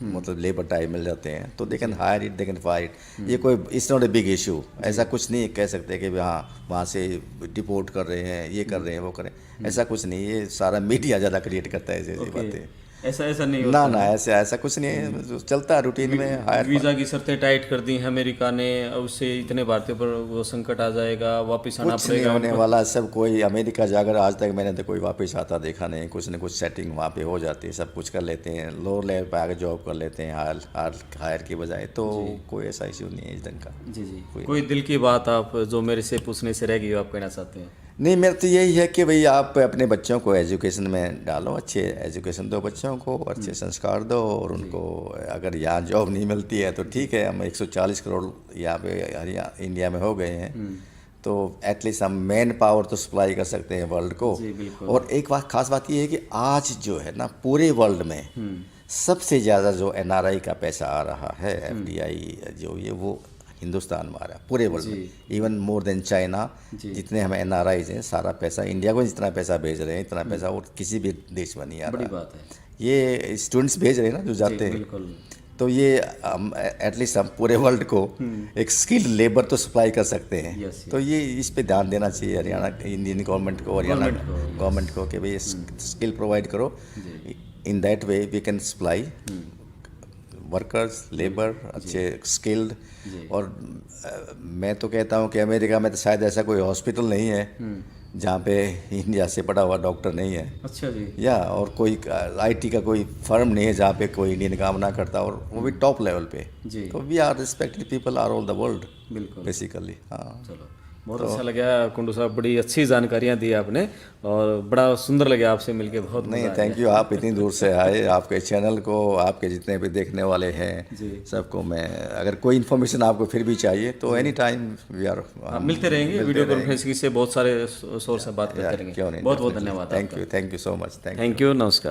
[SPEAKER 2] मतलब लेबर टाइप मिल जाते हैं, तो they can hire it, they can fire it. ये कोई it's not a big issue. ऐसा कुछ नहीं कह सकते कि हाँ वहाँ से डिपोर्ट कर रहे हैं, ये कर रहे हैं, वो कर रहे हैं, ऐसा कुछ नहीं। ये सारा मीडिया ज़्यादा क्रिएट करता है ऐसी बातें।
[SPEAKER 1] ऐसा नहीं होता
[SPEAKER 2] ना ऐसा कुछ नहीं है, चलता है रूटीन में। हायर
[SPEAKER 1] वीज़ा की शर्तें टाइट कर दी हैं अमेरिका ने, उससे इतने भारतीयों पर वो संकट आ जाएगा, वापस आना
[SPEAKER 2] कुछ नहीं होने वाला। सब कोई अमेरिका जाकर आज तक मैंने तो कोई वापस आता देखा नहीं। कुछ न कुछ सेटिंग वहाँ पे हो जाती है, सब कुछ कर लेते हैं, लोअर लेवल पे आगे जॉब कर लेते हैं हायर की बजाय, तो कोई ऐसा इशू नहीं है इस ढंग का।
[SPEAKER 1] जी कोई दिल की बात आप जो मेरे से पूछने से रह गई आप कहना चाहते हैं?
[SPEAKER 2] नहीं, मेरा तो यही है कि भाई आप अपने बच्चों को एजुकेशन में डालो, अच्छे एजुकेशन दो बच्चों को, अच्छे संस्कार दो, और उनको अगर यहाँ जॉब नहीं मिलती है तो ठीक है, हम 140 करोड़ यहाँ पे इंडिया में हो गए हैं, तो एटलीस्ट हम मैन पावर तो सप्लाई कर सकते हैं वर्ल्ड को। और एक खास बात ये है कि आज जो है ना पूरे वर्ल्ड में सबसे ज़्यादा जो NRI का पैसा आ रहा है, FDI जो ये, वो हिंदुस्तान में आ रहा है पूरे वर्ल्ड में, इवन मोर देन चाइना। जितने हमें NRIs हैं, सारा पैसा इंडिया को जितना पैसा भेज रहे हैं, इतना पैसा और किसी भी देश में नहीं आ रहा।
[SPEAKER 1] बड़ी बात है।
[SPEAKER 2] ये स्टूडेंट्स भेज रहे हैं ना जो जाते हैं, तो ये एटलीस्ट हम पूरे वर्ल्ड को एक स्किल्ड लेबर तो सप्लाई कर सकते हैं। तो ये इस पे ध्यान देना चाहिए हरियाणा इंडियन गवर्नमेंट को, हरियाणा गवर्नमेंट को, कि भाई स्किल प्रोवाइड करो। In that way we can supply workers, labour अच्छे स्किल्ड। और मैं तो कहता हूँ कि अमेरिका में तो शायद ऐसा कोई हॉस्पिटल नहीं है जहाँ पे इंडिया से पढ़ा हुआ डॉक्टर नहीं है।
[SPEAKER 1] अच्छा जी।
[SPEAKER 2] या और कोई IT का कोई फर्म नहीं है जहाँ पे कोई इंडियन काम ना करता, और वो भी टॉप लेवल पे। तो we are respected people are all the world basically. हाँ,
[SPEAKER 1] चलो बहुत अच्छा लगा कुंडू साहब, बड़ी अच्छी जानकारियाँ दी आपने और बड़ा सुंदर लगा आपसे मिलके। बहुत
[SPEAKER 2] नहीं, थैंक यू, आप इतनी दूर से आए। आपके चैनल को, आपके जितने भी देखने वाले हैं सबको मैं, अगर कोई इन्फॉर्मेशन आपको फिर भी चाहिए तो एनी टाइम वी आर
[SPEAKER 1] मिलते रहेंगे, वीडियो कॉन्फ्रेंसिंग से बहुत सारे सोर्स से बात करते रहेंगे।
[SPEAKER 2] क्यों नहीं,
[SPEAKER 1] बहुत बहुत धन्यवाद।
[SPEAKER 2] Thank you so much.
[SPEAKER 1] Thank you, नमस्कार।